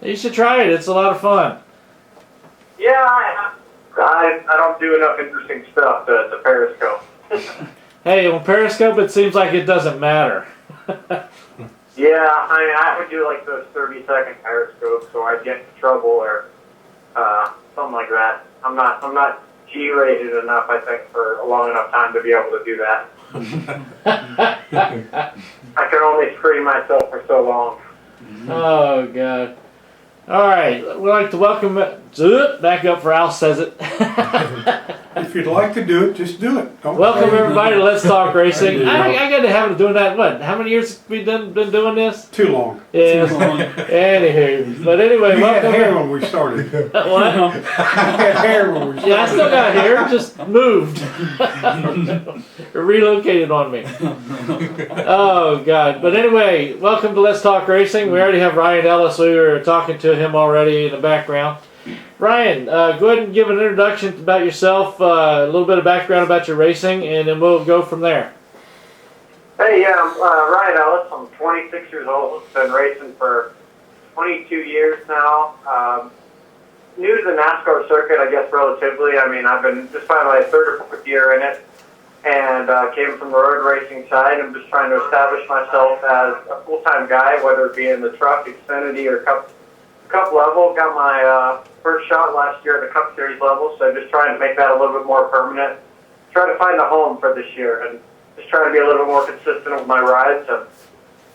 You should try it. It's a lot of fun. Yeah, I don't do enough interesting stuff to Periscope. Hey, on Periscope, it seems like it doesn't matter. Yeah, I would do like those 30-second Periscopes, so I'd get in trouble or something like that. I'm not G-rated enough, I think, for a long enough time to be able to do that. I can only screen myself for so long. Oh, God. All right, we'd like to welcome back up for Al Says It. If you'd like to do it, just do it. Welcome everybody to Let's Talk Racing. I got to have it doing that. What? How many years have we been doing this? Too long. Yeah. Anywho, but anyway, We had welcome. hair when we started. We What? had hair when we started. Yeah, I still got hair. Just moved. Relocated on me. Oh God! But anyway, welcome to Let's Talk Racing. We already have Ryan Ellis. We were talking to him already in the background. Ryan, go ahead and give an introduction about yourself, a little bit of background about your racing, and then we'll go from there. Hey, yeah, I'm Ryan Ellis. I'm 26 years old. Been racing for 22 years now. New to the NASCAR circuit, I guess, relatively. I mean, I've been just by my third or fourth year in it, and came from the road racing side. I'm just trying to establish myself as a full-time guy, whether it be in the truck, Xfinity, or Cup level. Got my first shot last year at the Cup Series level, so just trying to make that a little bit more permanent. Try to find a home for this year, and just trying to be a little bit more consistent with my rides. And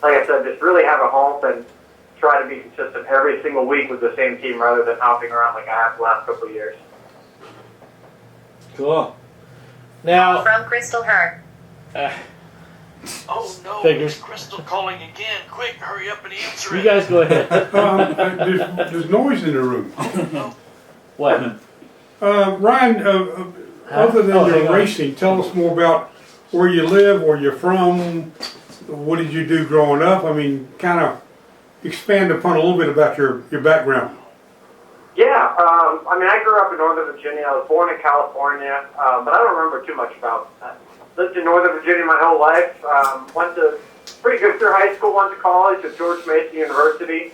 like I said, just really have a home and try to be consistent every single week with the same team rather than hopping around like I have the last couple of years. Cool. Now, From Krystal, Hurr. Oh no, Figures. it's Krystal calling again. Quick, hurry up and answer you it. guys go ahead. There's noise in the room. What? Ryan, other than hang your on. racing, tell us more about where you live, where you're from, what did you do growing up? I mean, kind of expand upon a little bit about your background. Yeah, I mean, I grew up in Northern Virginia. I was born in California, but I don't remember too much about that. Lived in Northern Virginia my whole life. Went to pretty good through high school, went to college at George Mason University.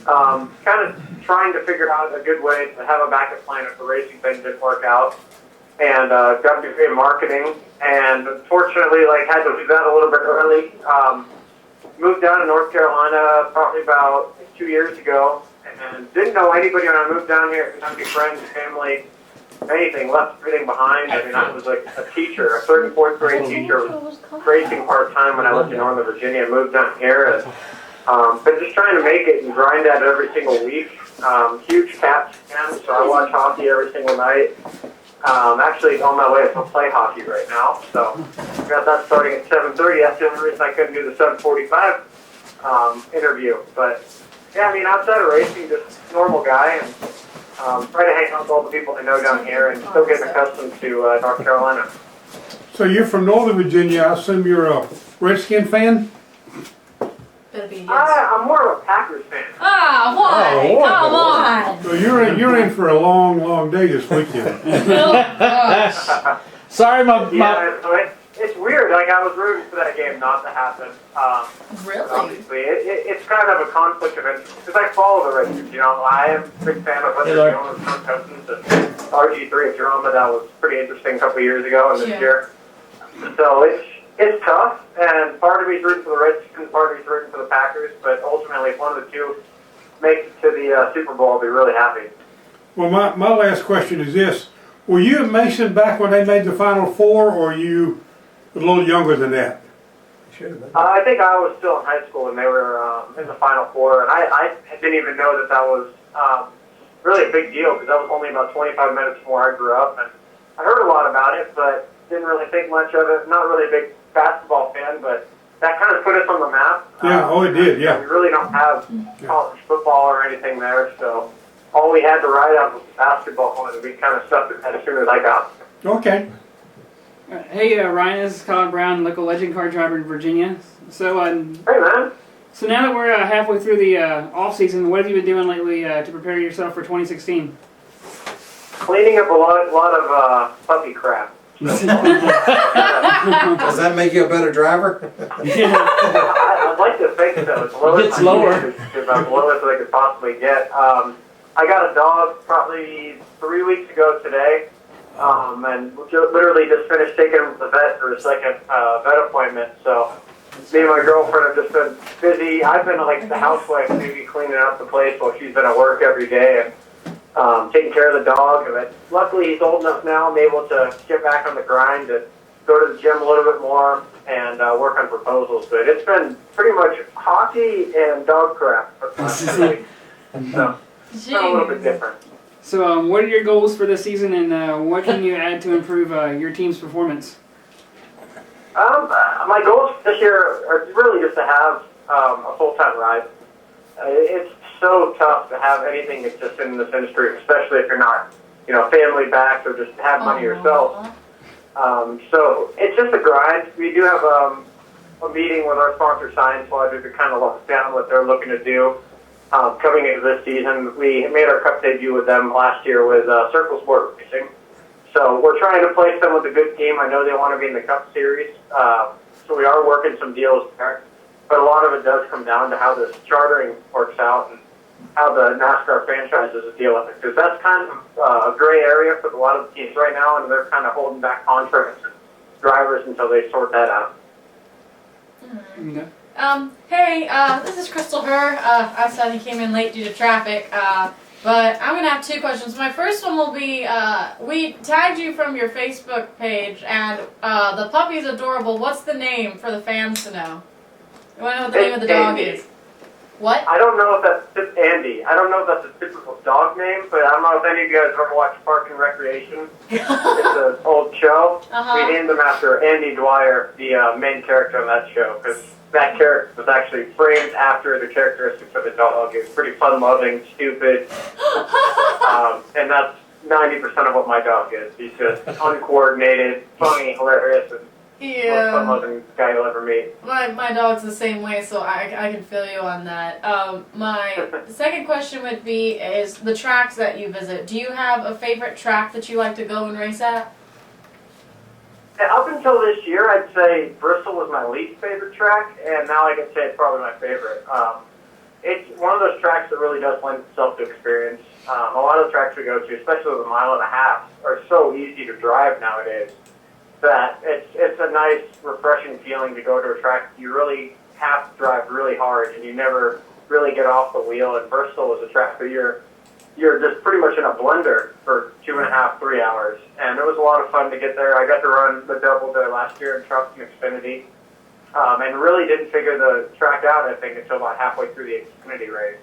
Kind of trying to figure out a good way to have a backup plan if the racing thing didn't work out. And got a degree in marketing. And unfortunately, had to do that a little bit early. Moved down to North Carolina probably about 2 years ago. And didn't know anybody when I moved down here. Didn't have any friends, family, anything. Left everything behind. I mean, I was like a teacher, a third and fourth grade teacher. Was racing part-time when I lived in Northern Virginia. Moved down here and been just trying to make it and grind at it every single week. Huge Caps fan, so I watch hockey every single night. Actually on my way to play hockey right now. So got that starting at 7:30. That's the only reason I couldn't do the 7:45 interview. But yeah, I mean, outside of racing, just normal guy, and try to hang out with all the people I know down here, and still getting accustomed to North Carolina. So you're from Northern Virginia. I assume you're a Redskin fan? Better be yes. I'm more of a Packers fan. Ah, why? Oh, Come on. So you're in for a long day this weekend. Oh, gosh. Sorry, my Yeah, so it's weird. Like, I was rooting for that game not to happen. Really? Obviously, it's kind of a conflict of interest because I follow the Rangers. You know, I am a big fan of what they're doing with Tom Cousins and RG3 at Drama. That was pretty interesting a couple of years ago, and this year. So it's tough, and part of me's rooting for the Redskins, part of me's rooting for the Packers. But ultimately, if one of the two makes it to the Super Bowl, I'll be really happy. Well, my last question is this. Were you at Mason back when they made the Final Four, or are you a little younger than that? I think I was still in high school when they were in the Final Four, and I didn't even know that was really a big deal because that was only about 25 minutes from where I grew up, and I heard a lot about it, but didn't really think much of it. Not really a big basketball fan, but that kind of put us on the map. Yeah, it did, yeah. We really don't have college football or anything there, so all we had to ride on was basketball, and we kind of stuck with that as soon as I got there. Okay. Hey, Ryan, this is Collin Brown, local legend car driver in Virginia. So, Hey, man. so now that we're halfway through the off season, what have you been doing lately to prepare yourself for 2016? Cleaning up a lot of puppy crap. Does that make you a better driver? I I'd like to think so. It's lowest It's lower. It's about the lowest that I could possibly get. I got a dog probably 3 weeks ago today, and literally just finished taking him to the vet for a second vet appointment. So me and my girlfriend have just been busy. I've been like the housewife, maybe cleaning up the place while she's been at work every day and taking care of the dog. But luckily, he's old enough now. I'm able to get back on the grind and go to the gym a little bit more and work on proposals. But it's been pretty much hockey and dog crap for the last 2 weeks. So it's been a little bit different. So, what are your goals for this season, and what can you add to improve your team's performance? My goals this year are really just to have a full-time ride. It's so tough to have anything exist in this industry, especially if you're not, family backed or just have money yourself. So it's just a grind. We do have a meeting with our sponsor, Science Logic, to kind of lock down what they're looking to do. Coming into this season, we made our cup debut with them last year with Circle Sport Racing. So we're trying to place them with a good team. I know they want to be in the Cup Series, so we are working some deals there. But a lot of it does come down to how this chartering works out and how the NASCAR franchises deal with it. Because that's kind of a gray area for a lot of the teams right now, and they're kind of holding back contracts and drivers until they sort that out. Okay. Hey, this is Krystal Hurr. I said he came in late due to traffic, but I'm gonna have two questions. My first one will be, we tagged you from your Facebook page, and the puppy's adorable. What's the name for the fans to know? You wanna know what the name of the dog Andy. is? What? I don't know if that's Andy. I don't know if that's a typical dog name, but I don't know if any of you guys have ever watched Park and Recreation. It's an old show. We named him after Andy Dwyer, the main character on that show, because that character was actually framed after the characteristics of the dog. He was pretty fun-loving, stupid, and that's 90% of what my dog is. He's just uncoordinated, funny, hilarious, and most fun-loving guy you'll ever meet. My dog's the same way, so I can feel you on that. My second question would be, is the tracks that you visit. Do you have a favorite track that you like to go and race at? Up until this year, I'd say Bristol was my least favorite track, and now I can say it's probably my favorite. It's one of those tracks that really does lend itself to experience. A lot of the tracks we go to, especially with a mile and a half, are so easy to drive nowadays that it's a nice, refreshing feeling to go to a track you really have to drive really hard, and you never really get off the wheel. And Bristol is a track that you're just pretty much in a blender for 2.5, 3 hours. And it was a lot of fun to get there. I got to run the double there last year in trucks and Xfinity. And really didn't figure the track out, I think, until about halfway through the Xfinity race.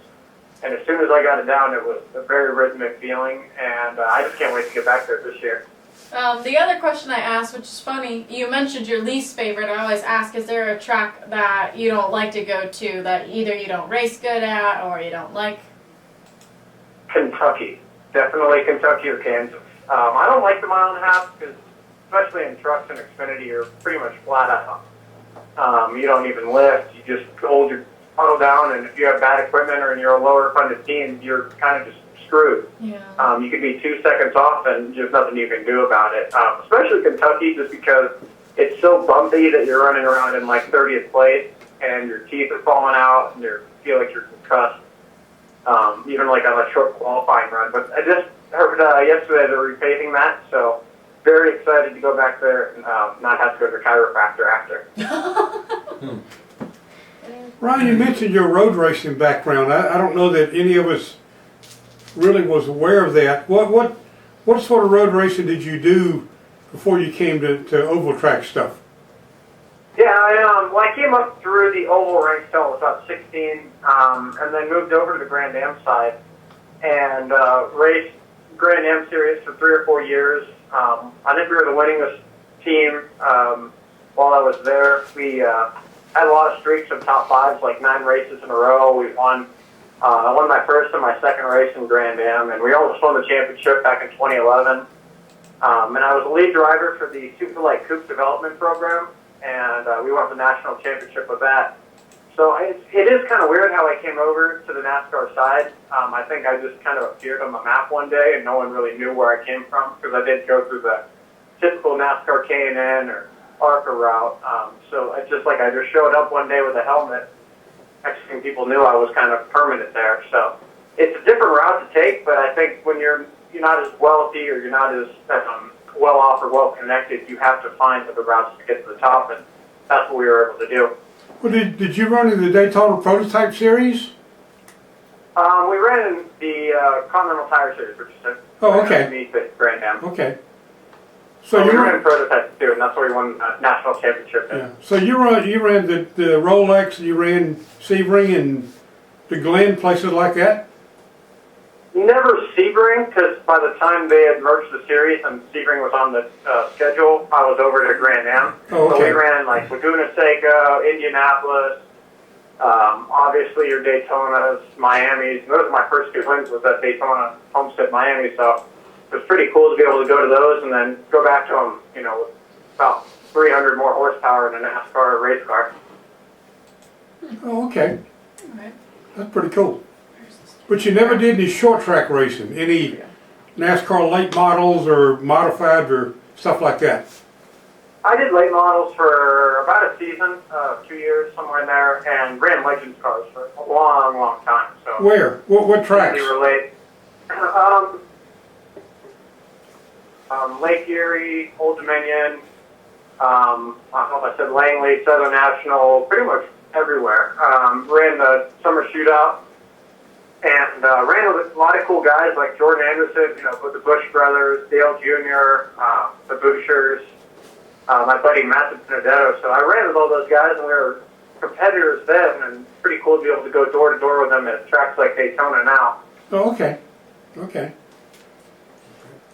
And as soon as I got it down, it was a very rhythmic feeling. And I just can't wait to get back there this year. The other question I asked, which is funny, you mentioned your least favorite. I always ask, is there a track that you don't like to go to, that either you don't race good at or you don't like? Kentucky. Definitely Kentucky or Kansas. I don't like the mile and a half because, especially in trucks and Xfinity, you're pretty much flat out. You don't even lift. You just hold your puddle down, and if you have bad equipment or you're a lower funded team, you're kind of just screwed. Yeah. You could be 2 seconds off, and there's nothing you can do about it. Especially Kentucky, just because it's so bumpy that you're running around in like 30th place, and your teeth are falling out, and you feel like you're concussed. Even like on a short qualifying run. But I just heard yesterday they're repaving that, so very excited to go back there and not have to go to the chiropractor after. Ryan, you mentioned your road racing background. I don't know that any of us really was aware of that. What sort of road racing did you do before you came to oval track stuff? Yeah, I came up through the oval ranks till I was about 16, and then moved over to the Grand Am side and raced Grand Am series for 3 or 4 years. I think we were the winningest team while I was there. We had a lot of streaks of top fives, like 9 races in a row. We won. I won my first and my second race in Grand Am, and we almost won the championship back in 2011. And I was the lead driver for the Superlight Coupe development program, and we won the national championship with that. So it is kind of weird how I came over to the NASCAR side. I think I just kind of appeared on the map one day, and no one really knew where I came from because I didn't go through the typical NASCAR K&N or ARCA route. So it's just like I just showed up one day with a helmet next thing people knew, I was kind of permanent there. So it's a different route to take, but I think when you're not as wealthy or you're not as well off or well connected, you have to find other routes to get to the top, and that's what we were able to do. Well, did you run in the Daytona Prototype Series? We ran in the Continental Tire Series, which is meet at Grand Am. Okay. So we ran prototypes too, and that's where we won a national championship in. Yeah. So you ran the Rolex, you ran Sebring and the Glen, places like that? Never Sebring, because by the time they had merged the series and Sebring was on the schedule, I was over to Grand Am. Oh, okay. So we ran like Laguna Seca, Indianapolis, obviously your Daytonas, Miamis. Those are my first 2 wins was at Daytona, Homestead, Miami. So it was pretty cool to be able to go to those and then go back to them, with about 300 more horsepower in a NASCAR race car. Oh, okay. All right. That's pretty cool. But you never did any short track racing, any NASCAR late models or modified or stuff like that? I did late models for about a season, 2 years, somewhere in there, and ran Legends cars for a long, long time. So Where? What tracks? Really relate. Lake Erie, Old Dominion, I don't know if I said Langley, Southern National, pretty much everywhere. Ran the summer shootout. And ran with a lot of cool guys like Jordan Anderson, with the Bush brothers, Dale Jr., the Bouchers, my buddy Matt Benedetto. So I ran with all those guys, and we were competitors then, and pretty cool to be able to go door to door with them at tracks like Daytona now. Oh, okay. Okay.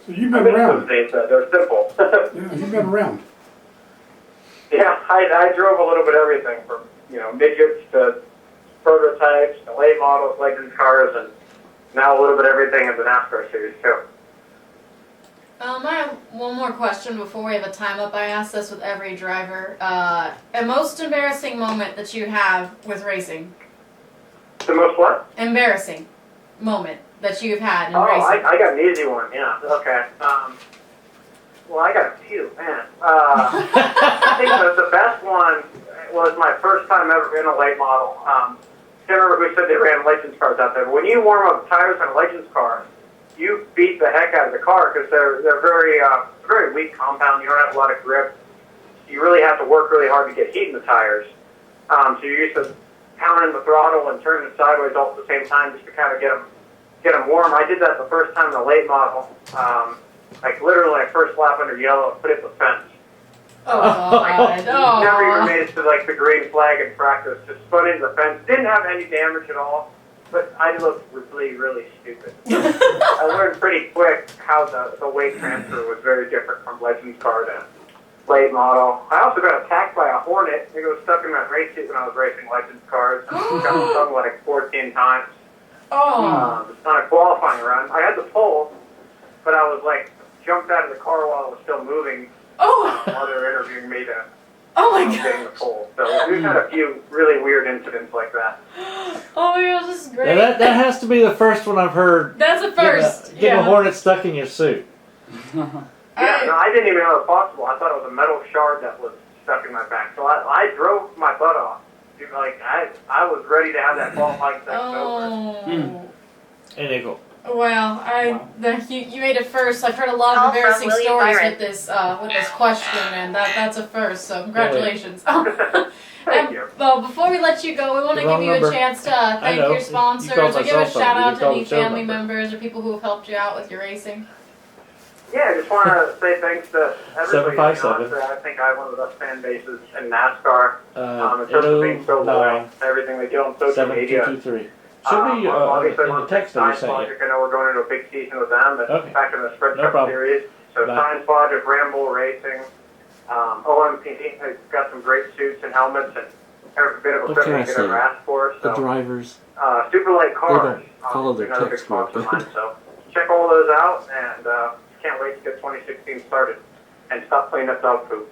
So you've been around. Things, they're simple. Yeah, you've been around. Yeah, I drove a little bit of everything from, midgets to prototypes, to late models, Legends cars, and now a little bit of everything in the NASCAR series too. I have one more question before we have a time up. I ask this with every driver. A most embarrassing moment that you have with racing? The most what? Embarrassing moment that you've had in racing. Oh, I got an easy one, yeah. Okay. Well, I got a few, man. I think the best one was my first time ever in a late model. Can't remember who said they ran Legends cars out there, but when you warm up tires on a Legends car, you beat the heck out of the car because they're very weak compound. You don't have a lot of grip. You really have to work really hard to get heat in the tires. So you're used to pounding the throttle and turning it sideways all at the same time just to kind of get them warm. I did that the first time in the late model. Like literally my first lap under yellow, put it in the fence. Oh, God. Oh. Never even made it to like the green flag in practice. Just spun into the fence. Didn't have any damage at all, but I looked really, really stupid. I learned pretty quick how the weight transfer was very different from Legends car to late model. I also got attacked by a hornet. I think it was stuck in my race seat when I was racing Legends cars. Got stung like 14 times. Oh. It's on a qualifying run. I had the pole, but I was like jumped out of the car while it was still moving. Oh. While they were interviewing me to getting the pole. So we've had a few really weird incidents like that. Oh my gosh, this is great. Now that has to be the first one I've heard. That's the first. Get a hornet stuck in your suit. I didn't even know it was possible. I thought it was a metal shard that was stuck in my back. So I drove my butt off. Like I was ready to have that qualifying section over. And they go. Well, you made it first. I've heard a lot of embarrassing stories with this question, and that's a first. So congratulations. Thank you. Well, before we let you go, we want to give you a chance to thank your sponsors or give a shout out to any family members or people who have helped you out with your racing. Yeah, I just want to say thanks to everybody. 757. I think I have one of the best fan bases in NASCAR. In terms of being so loyal, everything they do on social media. 7223. Should be obviously in the text that you Science sent. Logic, I know we're going into a big season with them, but back in the Sprint Cup problem. Series. So Science Logic, Ramble Racing, OMP has got some great suits and helmets and every bit of equipment you could ever ask for. So, the drivers. Super Light Cars. Follow their another big text sponsor of mine. So check all those out, and can't wait to get 2016 started and stop cleaning up dog poop.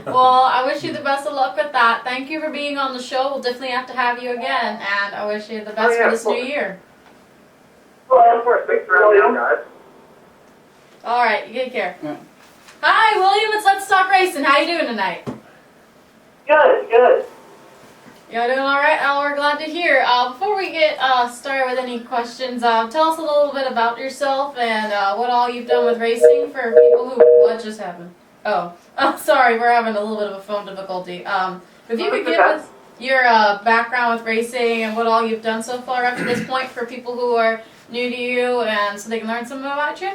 Well, I wish you the best of luck with that. Thank you for being on the show. We'll definitely have to have you again, and I wish you the best for this new year. Well, of course. Thanks for having me, guys. All right, you take care. Yeah. Hi, William. It's Let's Talk Racing. How you doing tonight? Good. You're doing all right. We're glad to hear. Before we get started with any questions, tell us a little bit about yourself and what all you've done with racing for people who. What just happened? Oh, sorry, we're having a little bit of a phone difficulty. If you could give us your background with racing and what all you've done so far up to this point for people who are new to you, and so they can learn something about you.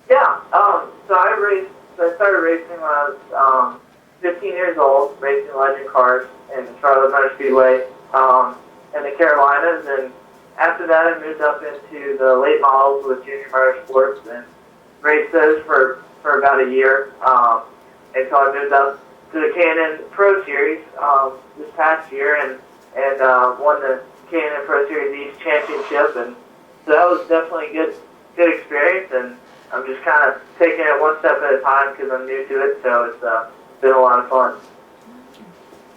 Yeah. So I started racing when I was 15 years old, racing legend cars in Charlotte Motor Speedway in the Carolinas, and after that I moved up into the late models with Junior Motorsports and raced those for about a year until I moved up to the K&N Pro Series this past year and won the K&N Pro Series East Championship, and so that was definitely a good experience, and I'm just kind of taking it one step at a time because I'm new to it, so it's been a lot of fun.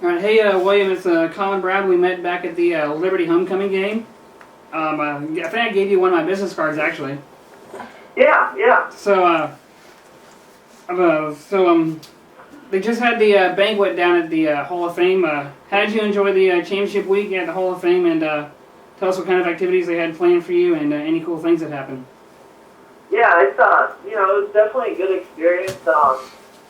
All right, hey William, it's Collin Brad. We met back at the Liberty Homecoming game. I think I gave you one of my business cards actually. Yeah. So, they just had the banquet down at the Hall of Fame. How did you enjoy the championship week at the Hall of Fame? And tell us what kind of activities they had planned for you and any cool things that happened. Yeah, it's it was definitely a good experience. I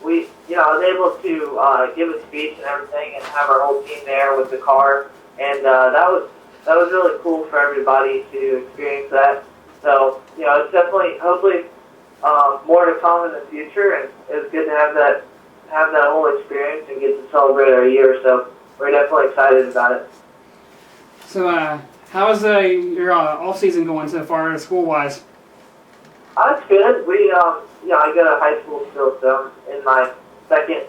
was able to give a speech and everything, and have our whole team there with the car, and that was really cool for everybody to experience that. So it's definitely hopefully more to come in the future, and it was good to have that whole experience and get to celebrate our year. So we're definitely excited about it. So how is your off season going so far, school wise? It's good. I go to high school still, so I'm in my second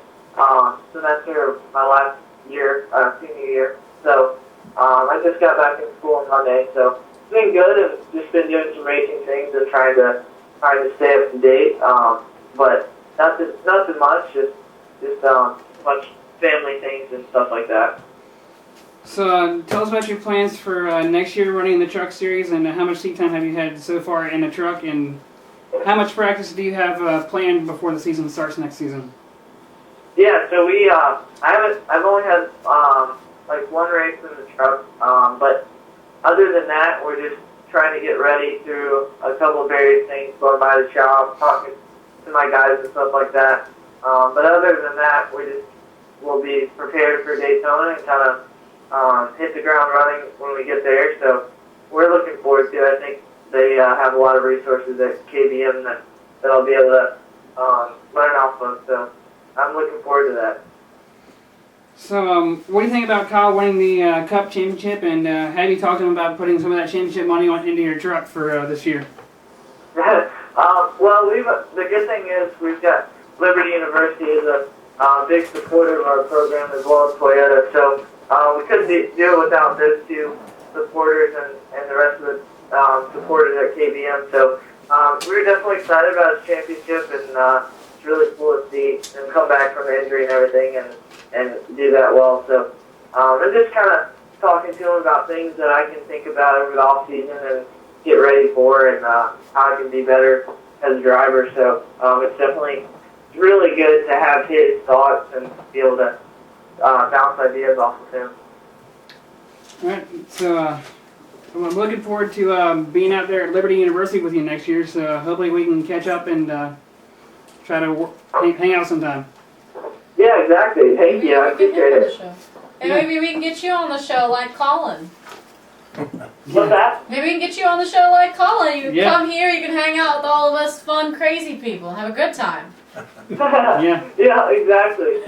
semester of my last year, senior year. So I just got back in school on Monday, so it's been good, and just been doing some racing things and trying to stay up to date. But nothing much, just much family things and stuff like that. So tell us about your plans for next year running the truck series, and how much seat time have you had so far in the truck, and how much practice do you have planned before the season starts next season? Yeah, so I've only had like one race in the truck, but other than that, we're just trying to get ready through a couple of various things, going by the shop, talking to my guys and stuff like that. But other than that, we'll be prepared for Daytona and kind of hit the ground running when we get there. So we're looking forward to it. I think they have a lot of resources at KBM that I'll be able to learn off of. So I'm looking forward to that. So what do you think about Kyle winning the Cup Championship, and have you talked to him about putting some of that championship money into your truck for this year? Well, the good thing is we've got Liberty University is a big supporter of our program, as well as Toyota. So we couldn't do it without those two supporters and the rest of the supporters at KBM. So we were definitely excited about his championship, and it's really cool to see him come back from the injury and everything and do that well. So I'm just kind of talking to him about things that I can think about over the off season and get ready for, and how I can be better as a driver. So it's definitely really good to have his thoughts and be able to bounce ideas off of him. All right, so I'm looking forward to being out there at Liberty University with you next year, so hopefully we can catch up and try to hang out sometime. Yeah, exactly. Thank you. I appreciate it. And maybe we can get you on the show like Collin. What's that? Maybe we can get you on the show like Collin. You can Yeah. come here, you can hang out with all of us fun, crazy people, have a good time. Yeah. Yeah, exactly.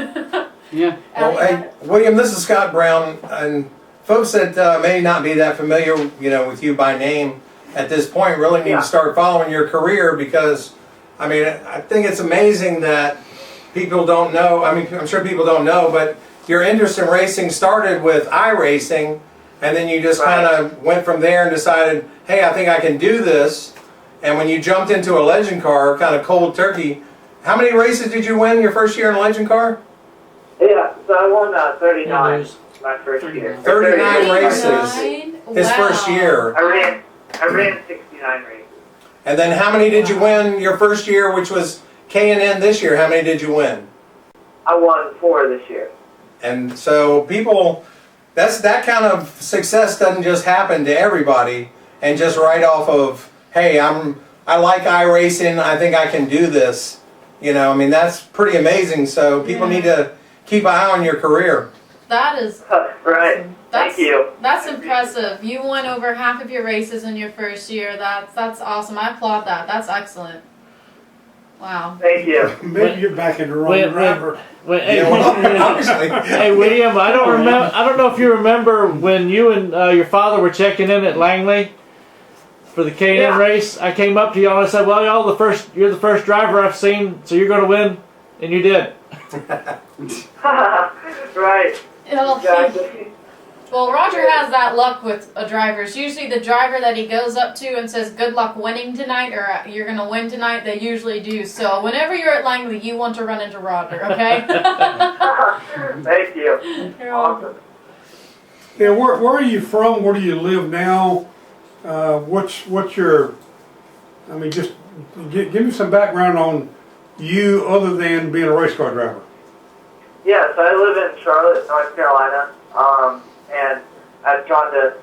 Yeah. Well, hey, William, this is Scott Brown, and folks that may not be that familiar, with you by name at this point really need to start following your career, because, I mean, I think it's amazing that people don't know. I mean, I'm sure people don't know, but your interest in racing started with iRacing, and then you just kind of went from there and decided, hey, I think I can do this. And when you jumped into a legend car, kind of cold turkey, how many races did you win your first year in a legend car? Yeah, so I won 39 my first year. 39 races. His Wow. first year. I ran 69 races. And then how many did you win your first year, which was K&N this year? How many did you win? I won 4 this year. And so people that kind of success doesn't just happen to everybody, and just right off of, hey, I like iRacing, I think I can do this. You know, I mean, that's pretty amazing. So people need to keep an eye on your career. That is Right. That's, Thank you. That's impressive. You won over half of your races in your first year. That's awesome. I applaud that. That's excellent. Wow. Thank you. Maybe you're back in the wrong driver. Hey, Yeah, well, obviously. hey, William, I don't know if you remember when you and your father were checking in at Langley for the K&N Yeah. race. I came up to y'all and I said, "Well, you're the first driver I've seen, so you're going to win," and you did. Right. Exactly. Well, Roger has that luck with drivers. Usually the driver that he goes up to and says, "Good luck winning tonight," or "You're going to win tonight," they usually do. So whenever you're at Langley, you want to run into Roger, okay? Thank you. You're welcome. Awesome. Yeah, where are you from? Where do you live now? What's your? I mean, just give me some background on you, other than being a race car driver. Yeah, so I live in Charlotte, North Carolina, and I've gone to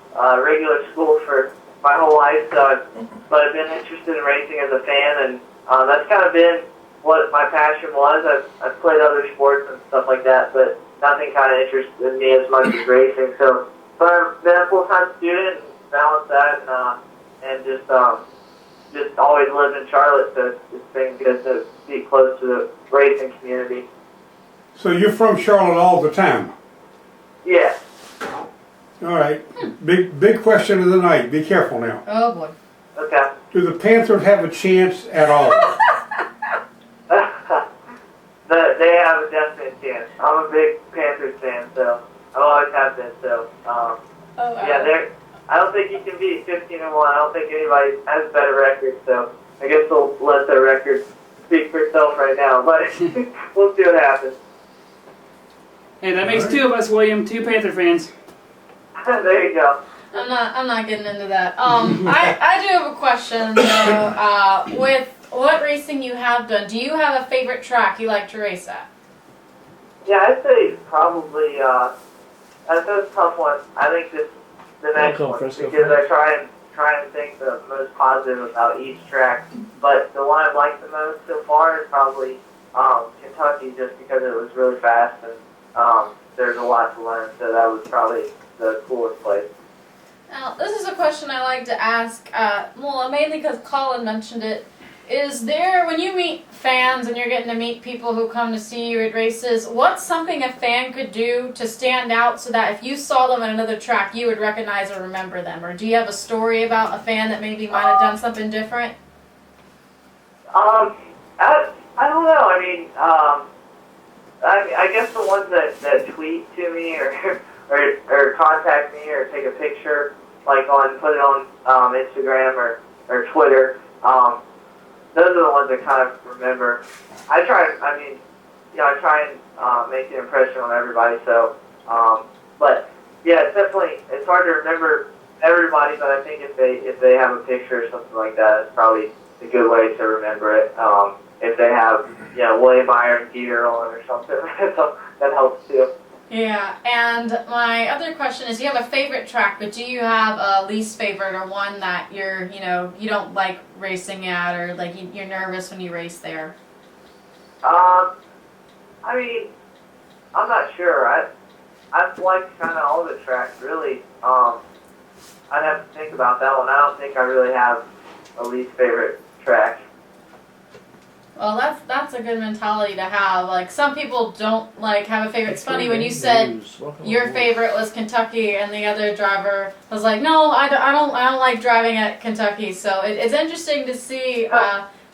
regular school for my whole life, but I've been interested in racing as a fan, and that's kind of been what my passion was. I've played other sports and stuff like that, but nothing kind of interested me as much as racing. So I've been a full-time student and balanced that, and just always lived in Charlotte, so it's been good to be close to the racing community. So you're from Charlotte all the time. Yeah. All right. Big question of the night. Be careful now. Oh, boy. Okay. Do the Panthers have a chance at all? They have a definite chance. I'm a big Panthers fan, so I always have been. So yeah, I don't think you can be 15-1. I don't think anybody has a better record. So I guess we'll let their record speak for itself right now. But we'll see what happens. Hey, that makes two of us, William. Two Panther fans. There you go. I'm not getting into that. I do have a question though. With what racing you have done, do you have a favorite track you like to race at? Yeah, I'd say probably. That's a tough one. I think the next one, because I try and think the most positive about each track. But the one I've liked the most so far is probably Kentucky, just because it was really fast and there's a lot to learn. So that was probably the coolest place. Now, this is a question I like to ask, mainly because Collin mentioned it. Is there, when you meet fans and you're getting to meet people who come to see you at races, what's something a fan could do to stand out so that if you saw them at another track, you would recognize or remember them? Or do you have a story about a fan that maybe might have done something different? I don't know. I mean, I guess the ones that tweet to me or contact me or take a picture, like put it on Instagram or Twitter. Those are the ones I kind of remember. I try and make an impression on everybody. So, but yeah, it's hard to remember everybody. But I think if they have a picture or something like that, it's probably a good way to remember it. If they have William Byron gear on or something, so that helps too. Yeah, and my other question is, you have a favorite track, but do you have a least favorite or one that you don't like racing at, or like you're nervous when you race there? I mean, I'm not sure. I've liked kind of all the tracks, really. I'd have to think about that one. I don't think I really have a least favorite track. Well, that's a good mentality to have. Like, some people don't have a favorite. It's funny when you said your favorite was Kentucky, and the other driver was like, "No, I don't like driving at Kentucky." So it's interesting to see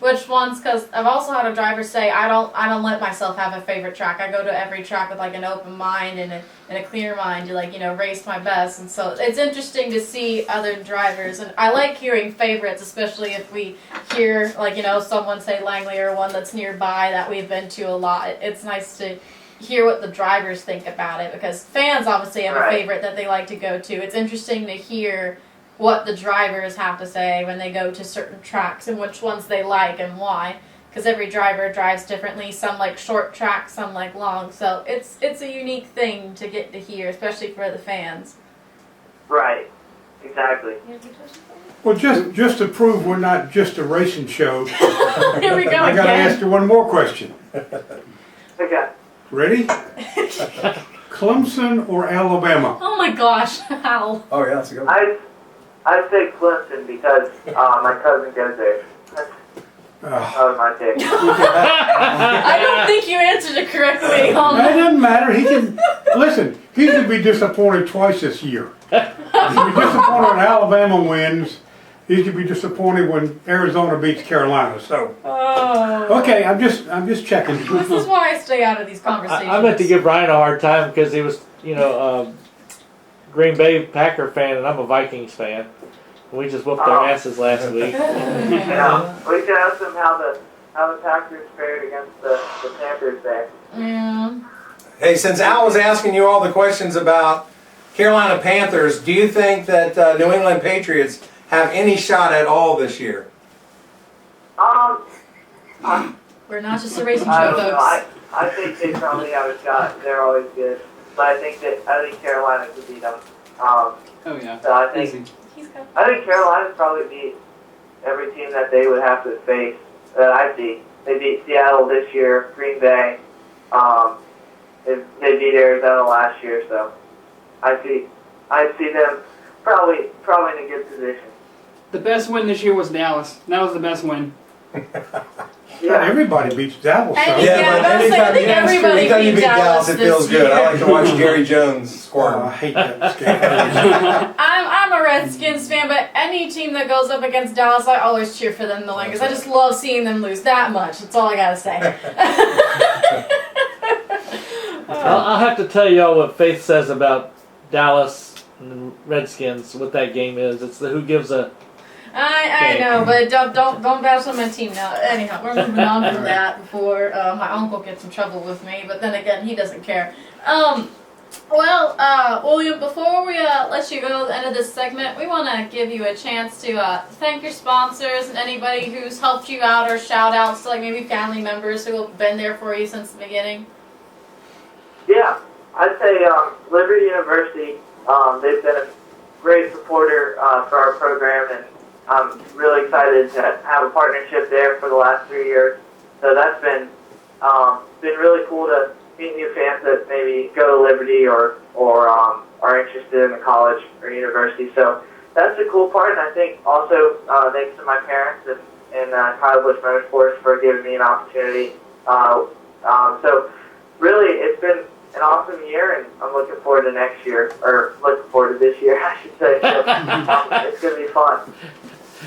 which ones, because I've also had a driver say, "I don't let myself have a favorite track. I go to every track with an open mind and a clear mind to race my best." And so it's interesting to see other drivers, and I like hearing favorites, especially if we hear someone say Langley or one that's nearby that we've been to a lot. It's nice to hear what the drivers think about it, because fans obviously have a favorite that they like to go to. It's interesting to hear what the drivers have to say when they go to certain tracks and which ones they like and why. because every driver drives differently. Some like short track, some like long. So it's a unique thing to get to hear, especially for the fans. Right. Exactly. Well, just to prove we're not just a racing show, Here we go I got to again. ask you one more question. Okay. Ready? Clemson or Alabama? Oh my gosh, Hal. Oh yeah, that's a good one. I'd say Clemson because my cousin goes there. That was my take. I don't think you answered it correctly. It doesn't matter. He can listen. He could be disappointed twice this year. He could be disappointed when Alabama wins. He could be disappointed when Arizona beats Carolina. So okay, I'm just checking. This is why I stay out of these conversations. I meant to give Ryan a hard time because he was, Green Bay Packer fan, and I'm a Vikings fan. We just whooped their asses last week. Yeah. We can ask them how the Packers fared against the Panthers there. Yeah. Hey, since Al was asking you all the questions about Carolina Panthers, do you think that New England Patriots have any shot at all this year? We're not just a racing I show, don't know. folks. I think they probably have a shot. They're always good, but I think Carolina could beat them. Oh yeah. So I think Easy. I think Carolina probably beat every team that they would have to face that I see. They beat Seattle this year, Green Bay. They beat Arizona last year, so I see them probably in a good position. The best win this year was Dallas. That was the best win. Yeah. Everybody beats Dallas. So. And Yeah, but I was like, I think everybody anytime you beat beat Dallas, it Dallas feels this good. I year. like to watch Jerry Jones Oh, squirm. I hate that scare. I'm a Redskins fan, but any team that goes up against Dallas, I always cheer for them to win because I just love seeing them lose that much. That's all I gotta say. I'll have to tell y'all what Faith says about Dallas and the Redskins, what that game is. It's the who gives a... I know, but don't bash on my team now. Anyhow, we're moving on from that before my uncle gets in trouble with me. But then again, he doesn't care. William, before we let you go at the end of this segment, we want to give you a chance to thank your sponsors and anybody who's helped you out, or shout outs to like maybe family members who have been there for you since the beginning. Yeah, I'd say Liberty University. They've been a great supporter for our program, and I'm really excited to have a partnership there for the last 3 years. So that's been really cool to meet new fans that maybe go to Liberty or are interested in the college or university. So that's the cool part. And I think also thanks to my parents and Kyle Busch Motorsports for giving me an opportunity. So really, it's been an awesome year, and I'm looking forward to next year, or looking forward to this year, I should say. So, it's going to be fun.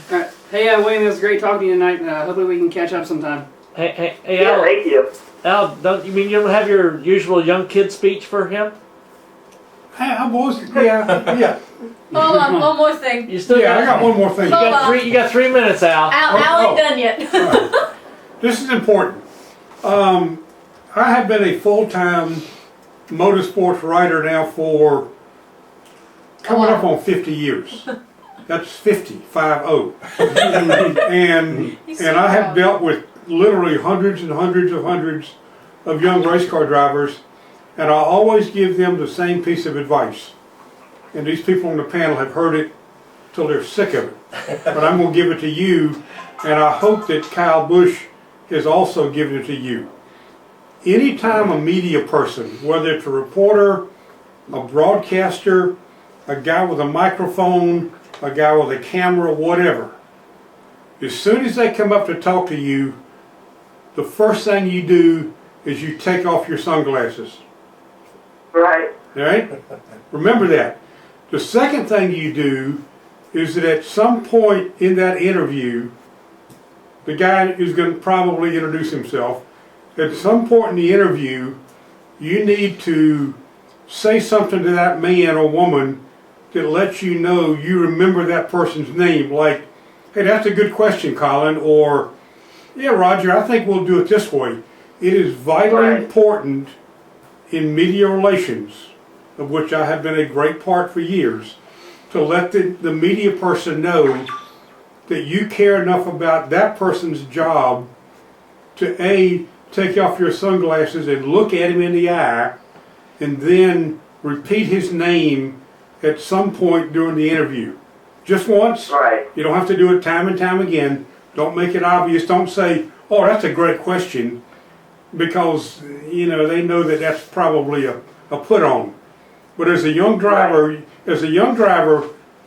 All right. Hey, William, it was great talking to you tonight. Hopefully we can catch up sometime. Hey, Yeah, Al, thank you. Al, don't you mean you don't have your usual young kid speech for him? Hey, I'm always, yeah. Hold on, one more thing. You still Yeah, I got one more thing. Hold on. You got 3 minutes, Al. Al ain't done yet. This is important. I have been a full-time motorsports writer now for coming up on 50 years. That's 50. And I have dealt with literally hundreds and hundreds of young race car drivers, and I always give them the same piece of advice. And these people on the panel have heard it till they're sick of it. But I'm going to give it to you, and I hope that Kyle Busch has also given it to you. Anytime a media person, whether it's a reporter, a broadcaster, a guy with a microphone, a guy with a camera, whatever, as soon as they come up to talk to you, the first thing you do is you take off your sunglasses. Right. All right? Remember that. The second thing you do is that at some point in that interview, the guy is going to probably introduce himself. At some point in the interview, you need to say something to that man or woman that lets you know you remember that person's name. Like, hey, that's a good question, Collin. Or, yeah, Roger, I think we'll do it this way. It is vitally important in media relations, of which I have been a great part for years, to let the media person know that you care enough about that person's job to take off your sunglasses and look at him in the eye, and then repeat his name at some point during the interview. Just once. Right. You don't have to do it time and time again. Don't make it obvious. Don't say, "Oh, that's a great question," because they know that that's probably a put on. But as a young driver,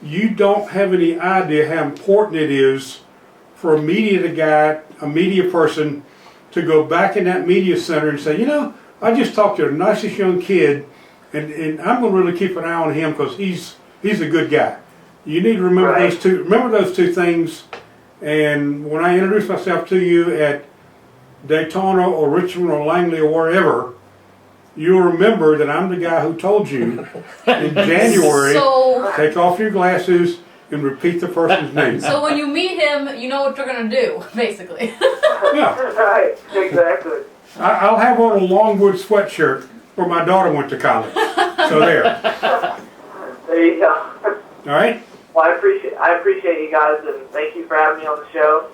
you don't have any idea how important it is for a media person, to go back in that media center and say, I just talked to the nicest young kid, and I'm going to really keep an eye on him because he's a good guy. You need to remember those two things. And when I introduce myself to you at Daytona or Richmond or Langley or wherever, you'll remember that I'm the guy who told you in January, take off your glasses and repeat the person's name. So when you meet him, you know what you're gonna do, basically. Yeah. Right, exactly. I'll have on a Longwood sweatshirt where my daughter went to college. So there. There you go. All right? Well, I appreciate you guys, and thank you for having me on the show.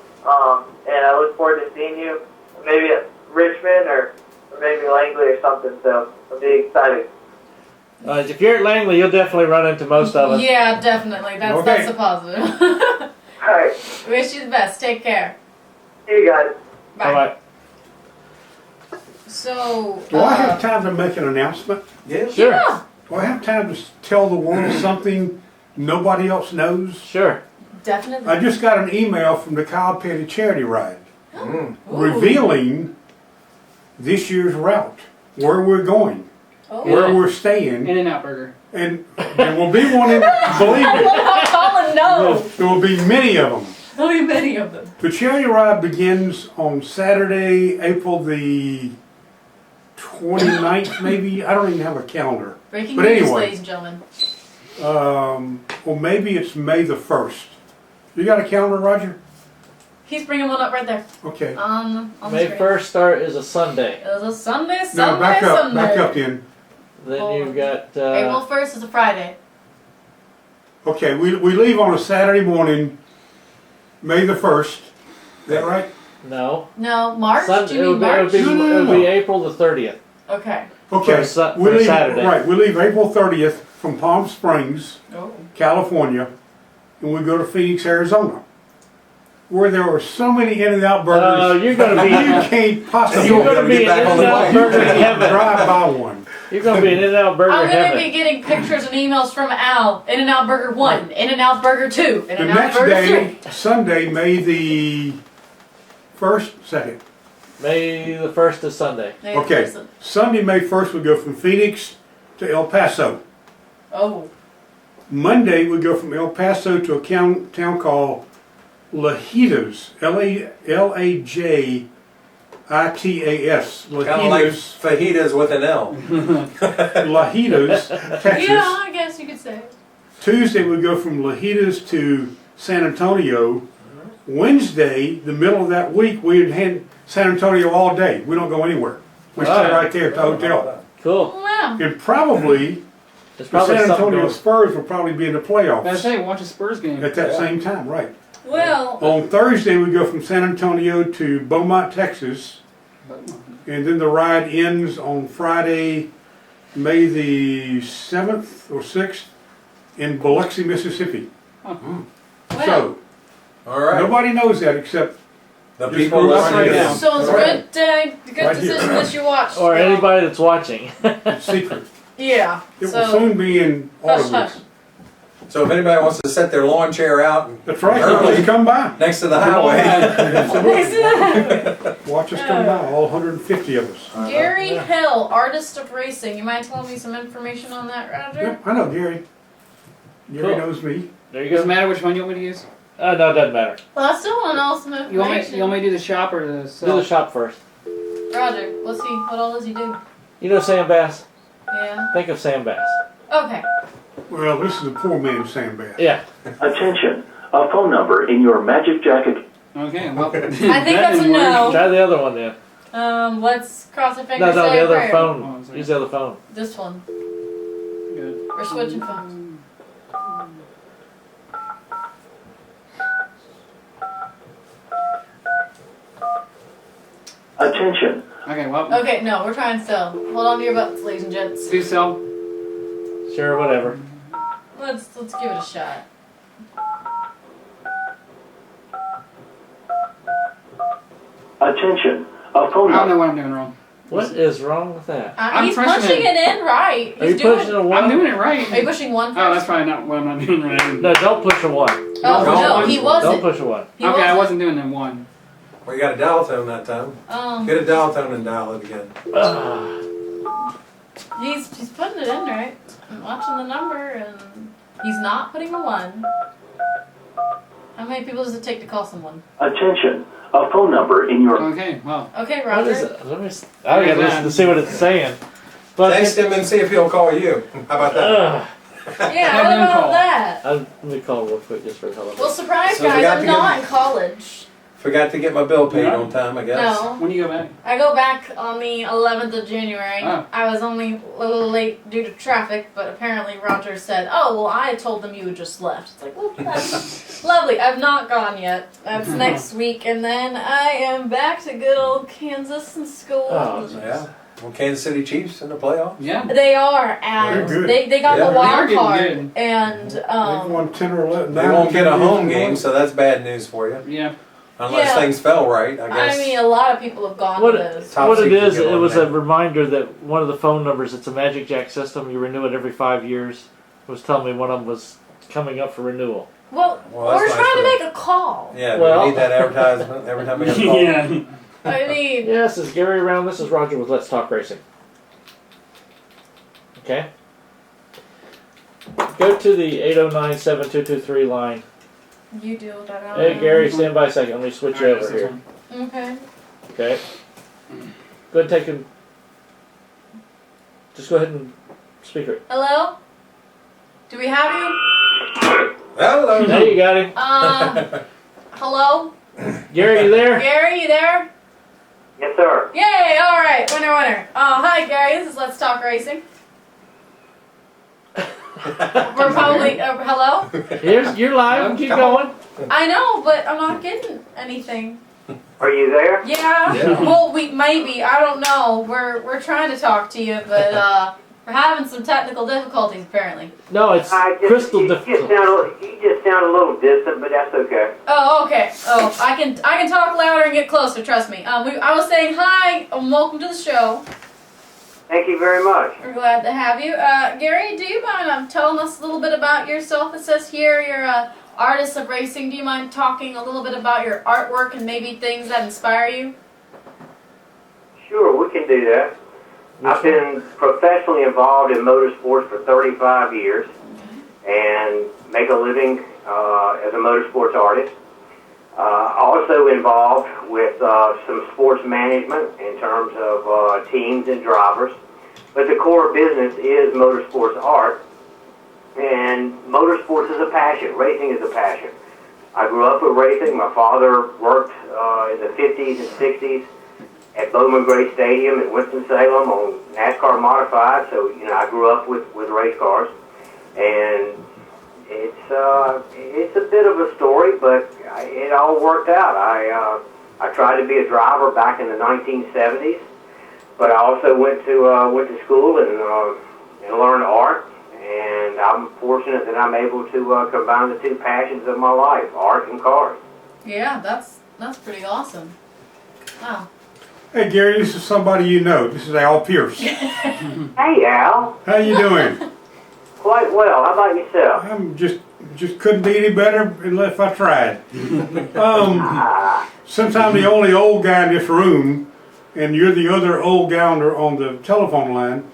And I look forward to seeing you maybe at Richmond or maybe Langley or something. So it'll be exciting. If you're at Langley, you'll definitely run into most of us. Yeah, definitely. That's a positive. All right. Wish you the best. Take care. See you guys. Bye. All right. So. Do I have time to make an announcement? Yeah. Sure. Yeah, Do I have time to tell the world something nobody else knows? Sure. definitely. I just got an email from the Kyle Petty charity ride Ooh. revealing this year's route, where we're going, Oh. where we're staying, In-N-Out Burger. and there will be one in, believe I me, love how Collin knows. there will be many of them. There'll be many of them. The charity ride begins on Saturday, April the 29th, maybe. I don't even have a calendar. Breaking But news, anyway. ladies and gentlemen. Or maybe it's May the 1st. You got a calendar, Roger? He's bringing one up right there Okay. on the May screen. 1st start is a Sunday. It was a Sunday, No, Sunday, back up, Sunday. back up then. Then you've got April 1st is a Friday. Okay, we leave on a Saturday morning, May the 1st. Is that right? no. No, March? Sunday. Do you mean March? No. It'll be April the 30th. Okay. Okay, For a Sa- we for a leave, Saturday. right, we leave April 30th from Palm Springs, Oh. California, and we go to Phoenix, Arizona, where there are so many In-N-Out burgers. You're gonna you be can't possibly you're gonna be in Get back on the In-N-Out plane. Burger heaven. drive by one. You're gonna be in In-N-Out Burger I'm going to heaven. be getting pictures and emails from Al. In-N-Out Burger 1, In-N-Out Burger 2, The In-N-Out next Burger day, 3. Sunday, May the 1st, 2nd. May the 1st is Sunday. Okay, Sunday, May 1st, we go from Phoenix to El Paso. Oh. Monday, we go from El Paso to a town called Lajitas, Lajitas. Kind of like Lajitas, fajitas with an L. Lajitas, Texas. Yeah, I guess you could say. Tuesday, we go from Lajitas to San Antonio. Wednesday, the middle of that week, we in San Antonio all day. We don't go anywhere. We stay Alright. right there at the hotel. Cool. Wow. And probably, There's the probably San something Antonio going. Spurs will probably be in the I playoffs say, watch a Spurs game. at that same time, right? Well, On Thursday, we go from San Antonio to Beaumont, Texas. And then the ride ends on Friday, May the 7th or 6th in Biloxi, Mississippi. well. So, All right. nobody knows that except The Just people go right listening now. in. So it's a Right. good Right decision here. that you watched. Or y'all. anybody that's watching. it's secret. Yeah. It will So soon be in hush, Autoweek. hush. So if anybody wants to set their lawn chair out and That's right, Early. you come by. next to the highway, Watch us come by, all 150 of us. Gary Hill, artist of racing. You mind telling me some information on that, Roger? Yeah, I know Gary. Gary Cool. knows me. There you Doesn't go. matter which one you want me to use. No, it doesn't matter. Well, I still want to know some You want information. me to do the shop or the Do sell? the shop first. Roger, let's see. What all does he do? You know Sam Bass? Yeah. Think of Sam Bass. Okay. Well, this is a poor man's sandbag. Yeah. Attention, a phone number in your Magic Jacket. Okay, well. I think that's a no. Try the other one then. Let's cross our fingers. No, say the a other prayer. phone. Use the other phone. This one. Good. We're switching phones. Attention. Okay, well, Okay, no, we're trying still. Hold on to your butts, ladies and gents. do sell. Sure, whatever. Let's give it a shot. Attention. A phone I don't know number. what I'm doing wrong. What is wrong with that? I'm He's pressing pushing it. it in right. Are you He's doing. pushing a one? I'm doing it right. Are you pushing one Oh, that's first? probably not what I'm not doing right. No, don't push a one. Oh Don't no, push he it. wasn't. Don't push a one. He Okay, I wasn't. wasn't doing the one. Well, you got a dial tone that time. Get a dial tone and dial it again. He's putting it in right. I'm watching the number and he's not putting a one. How many people does it take to call someone? Attention. A phone number in your. Okay, well. Okay, What is Roger. it? I gotta listen to see what it's saying. But Text him and see if he'll call you. How about that? Yeah, Have what him about call. that? let me call real quick just for the hell of it. Well, surprise, So we guys, got I'm to not get- in college. Forgot to get my bill paid Yeah. on time, I guess. No. When do you go back? I go back on the 11th of January. Oh. I was only a little late due to traffic, but apparently Roger said, "Oh, well, I told them you had just left." It's like, well, that's lovely. I've not gone yet. That's next week, and then I am back to good old Kansas and school. Oh, Yeah. Well, Kansas City Chiefs in the playoffs. Yeah. They are, and They're good. they got Yeah, the they are wild getting card, good. and They've won 10 or 11. They 9 won't or get 10 a home games in a game, row. so that's bad news for you. Yeah. Unless Yeah. things fell right, I guess. I mean, a lot of people have gone What- to those. Top What it secret is, get it was a eliminated. reminder that one of the phone numbers, it's a Magic Jack system, you renew it every 5 years. It was telling me one of them was coming up for renewal. Well, Well, that's we're nice trying to for- make a call. Yeah, Well- we need that advertisement every time we get a call. Yeah. I mean, Yes, this is Gary around. This is Roger with Let's Talk Racing. Okay? Go to the 809-7223 line. you deal with that. Hey, Gary, stand by a second. Let me switch you Alright, over this here. one. Okay. Okay? Go ahead and take him. Just go ahead and speak it. Hello? Do we have you? Hello. There you got him. Hello? Gary, you there? Gary, you there? Yes, sir. Yay, alright, winner. Hi Gary, this is Let's Talk Racing. We're probably, hello? You're live. Keep Come on. going. I know, but I'm not getting anything. Are you there? Yeah? Yeah. Well, maybe, I don't know. We're trying to talk to you, but, we're having some technical difficulties apparently. No, it's crystal you difficult. just sound a little distant, but that's okay. Oh, okay. Oh, I can talk louder and get closer, trust me. I was saying hi and welcome to the show. Thank you very much. We're glad to have you. Gary, do you mind telling us a little bit about yourself? It says here you're an artist of racing. Do you mind talking a little bit about your artwork and maybe things that inspire you? Sure, we can do that. I've been professionally involved in motorsports for 35 years and make a living as a motorsports artist. Also involved with some sports management in terms of teams and drivers. But the core business is motorsports art. And motorsports is a passion. Racing is a passion. I grew up with racing. My father worked in the 50s and 60s at Bowman Gray Stadium in Winston-Salem on NASCAR modified. So, you know, I grew up with race cars. And it's a bit of a story, but it all worked out. I tried to be a driver back in the 1970s, but I also went to school and learned art. And I'm fortunate that I'm able to combine the two passions of my life, art and cars. Yeah, that's pretty awesome. Wow. Hey Gary, this is somebody you know. This is Al Pearce. Hey, Al. How you doing? Quite well. How about yourself? I'm just couldn't be any better unless I tried. Since I'm the only old guy in this room, and you're the other old guy on the telephone line,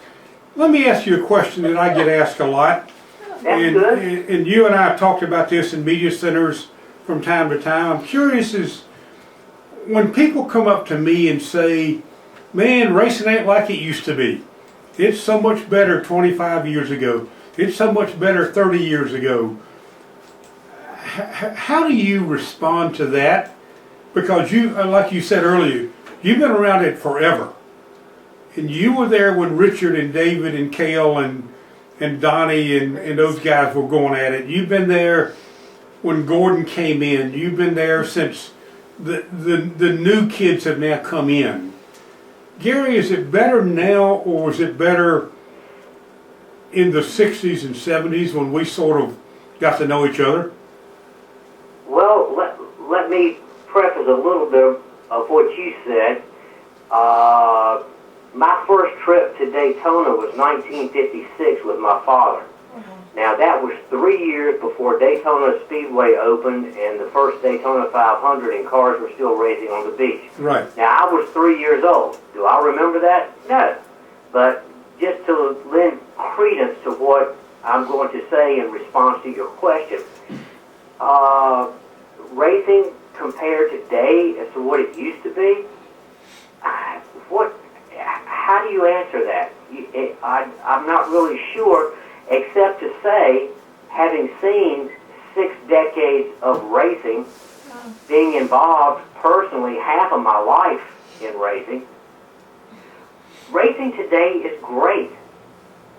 let me ask you a question that I get asked a lot. That's good. And you and I have talked about this in media centers from time to time. I'm curious is when people come up to me and say, man, racing ain't like it used to be. It's so much better 25 years ago. It's so much better 30 years ago. How do you respond to that? Because you, like you said earlier, you've been around it forever. And you were there when Richard and David and Cale and Donnie and those guys were going at it. You've been there when Gordon came in. You've been there since the new kids have now come in. Gary, is it better now, or was it better in the 60s and 70s when we sort of got to know each other? Well, let me preface a little bit of what you said. My first trip to Daytona was 1956 with my father. Now, that was 3 years before Daytona Speedway opened and the first Daytona 500 and cars were still racing on the beach. Right. Now, I was 3 years old. Do I remember that? No. But just to lend credence to what I'm going to say in response to your question, racing compared today as to what it used to be, how do you answer that? I'm not really sure, except to say, having seen 6 decades of racing, being involved personally half of my life in racing, racing today is great.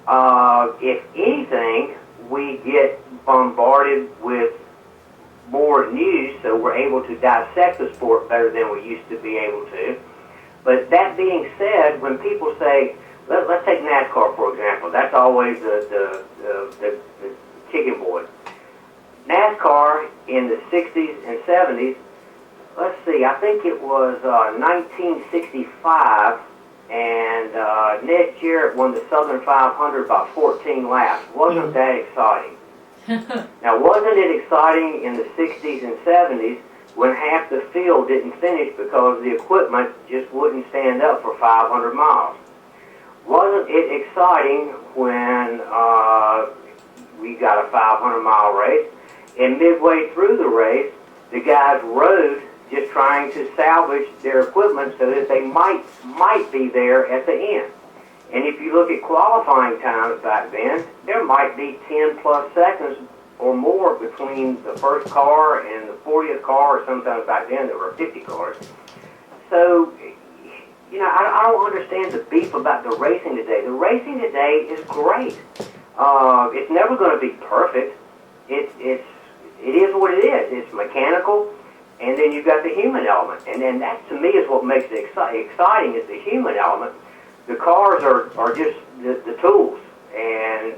If anything, we get bombarded with more news, so we're able to dissect the sport better than we used to be able to. But that being said, when people say, let's take NASCAR for example, that's always the chicken boy. NASCAR in the 60s and 70s, let's see, I think it was 1965, and Ned Jarrett won the Southern 500 by 14 laps. Wasn't that exciting? Now, wasn't it exciting in the 60s and 70s when half the field didn't finish because the equipment just wouldn't stand up for 500 miles? Wasn't it exciting when we got a 500-mile race, and midway through the race, the guys rode just trying to salvage their equipment so that they might be there at the end? And if you look at qualifying times back then, there might be 10 plus seconds or more between the first car and the 40th car, or sometimes back then there were 50 cars. So, you know, I don't understand the beef about the racing today. The racing today is great. It's never going to be perfect. It is what it is. It's mechanical, and then you've got the human element. And then that, to me, is what makes it exciting is the human element. The cars are just the tools, and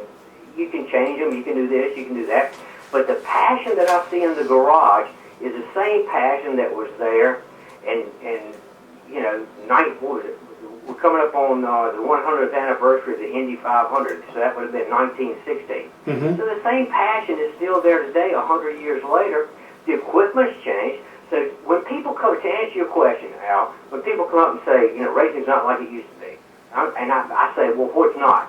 you can change them, you can do this, you can do that. But the passion that I see in the garage is the same passion that was there, and you know, we're coming up on the 100th anniversary of the Indy 500, so that would have been 1916. Mm-hmm. So the same passion is still there today, 100 years later. The equipment's changed. So when people come, to answer your question, Al, when people come up and say, you know, racing's not like it used to be, and I say, well, what's not?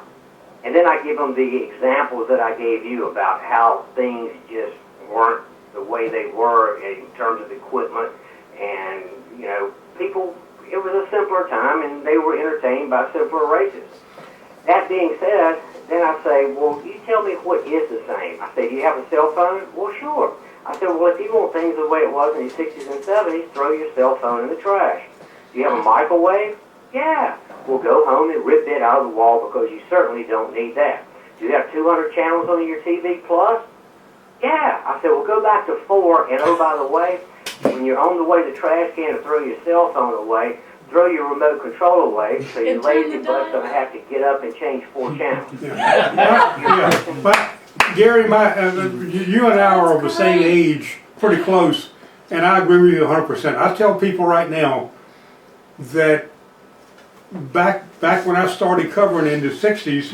And then I give them the examples that I gave you about how things just weren't the way they were in terms of equipment. And, you know, people, it was a simpler time, and they were entertained by simpler races. That being said, then I say, well, you tell me what is the same. I say, do you have a cell phone? Well, sure. I said, well, if you want things the way it was in the 60s and 70s, throw your cell phone in the trash. Do you have a microwave? Yeah. Well, go home and rip it out of the wall because you certainly don't need that. Do you have 200 channels on your TV Plus? Yeah. I said, well, go back to 4, and oh, by the way, when you're on the way to the trash can to throw your cell phone away, throw your remote control away so your lazy butt's going to have to get up and change 4 channels. Yeah. But Gary, you and I are of the same age, pretty close, and I agree with you 100%. I tell people right now that back when I started covering in the 60s,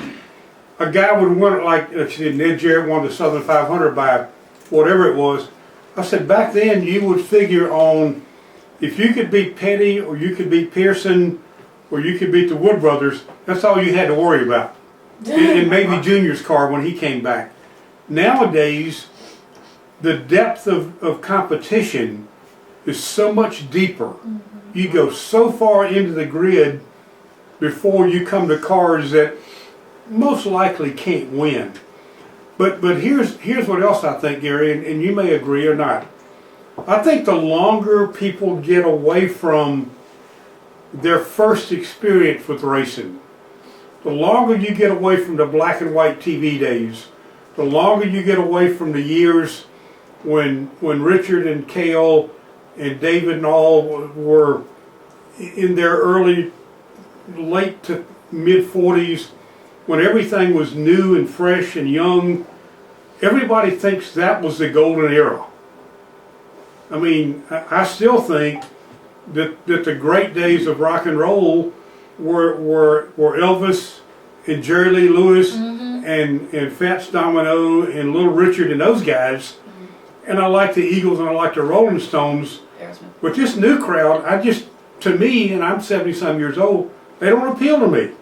a guy would win, like Ned Jarrett won the Southern 500 by whatever it was. I said back then you would figure on if you could beat Petty or you could beat Pearson or you could beat the Wood Brothers, that's all you had to worry about. And maybe Junior's car when he came back. Nowadays, the depth of competition is so much deeper. Mm-hmm. You go so far into the grid before you come to cars that most likely can't win. But here's what else I think, Gary, and you may agree or not. I think the longer people get away from their first experience with racing, the longer you get away from the black and white TV days, the longer you get away from the years when Richard and Cale and David and all were in their early late to mid-40s, when everything was new and fresh and young, everybody thinks that was the golden era. I mean, I still think that the great days of rock and roll were Elvis and Jerry Lee Lewis and Fats Domino and Little Richard and those guys. And I like the Eagles and I like the Rolling Stones. But this new crowd, to me, and I'm 70-some years old, they don't appeal to me.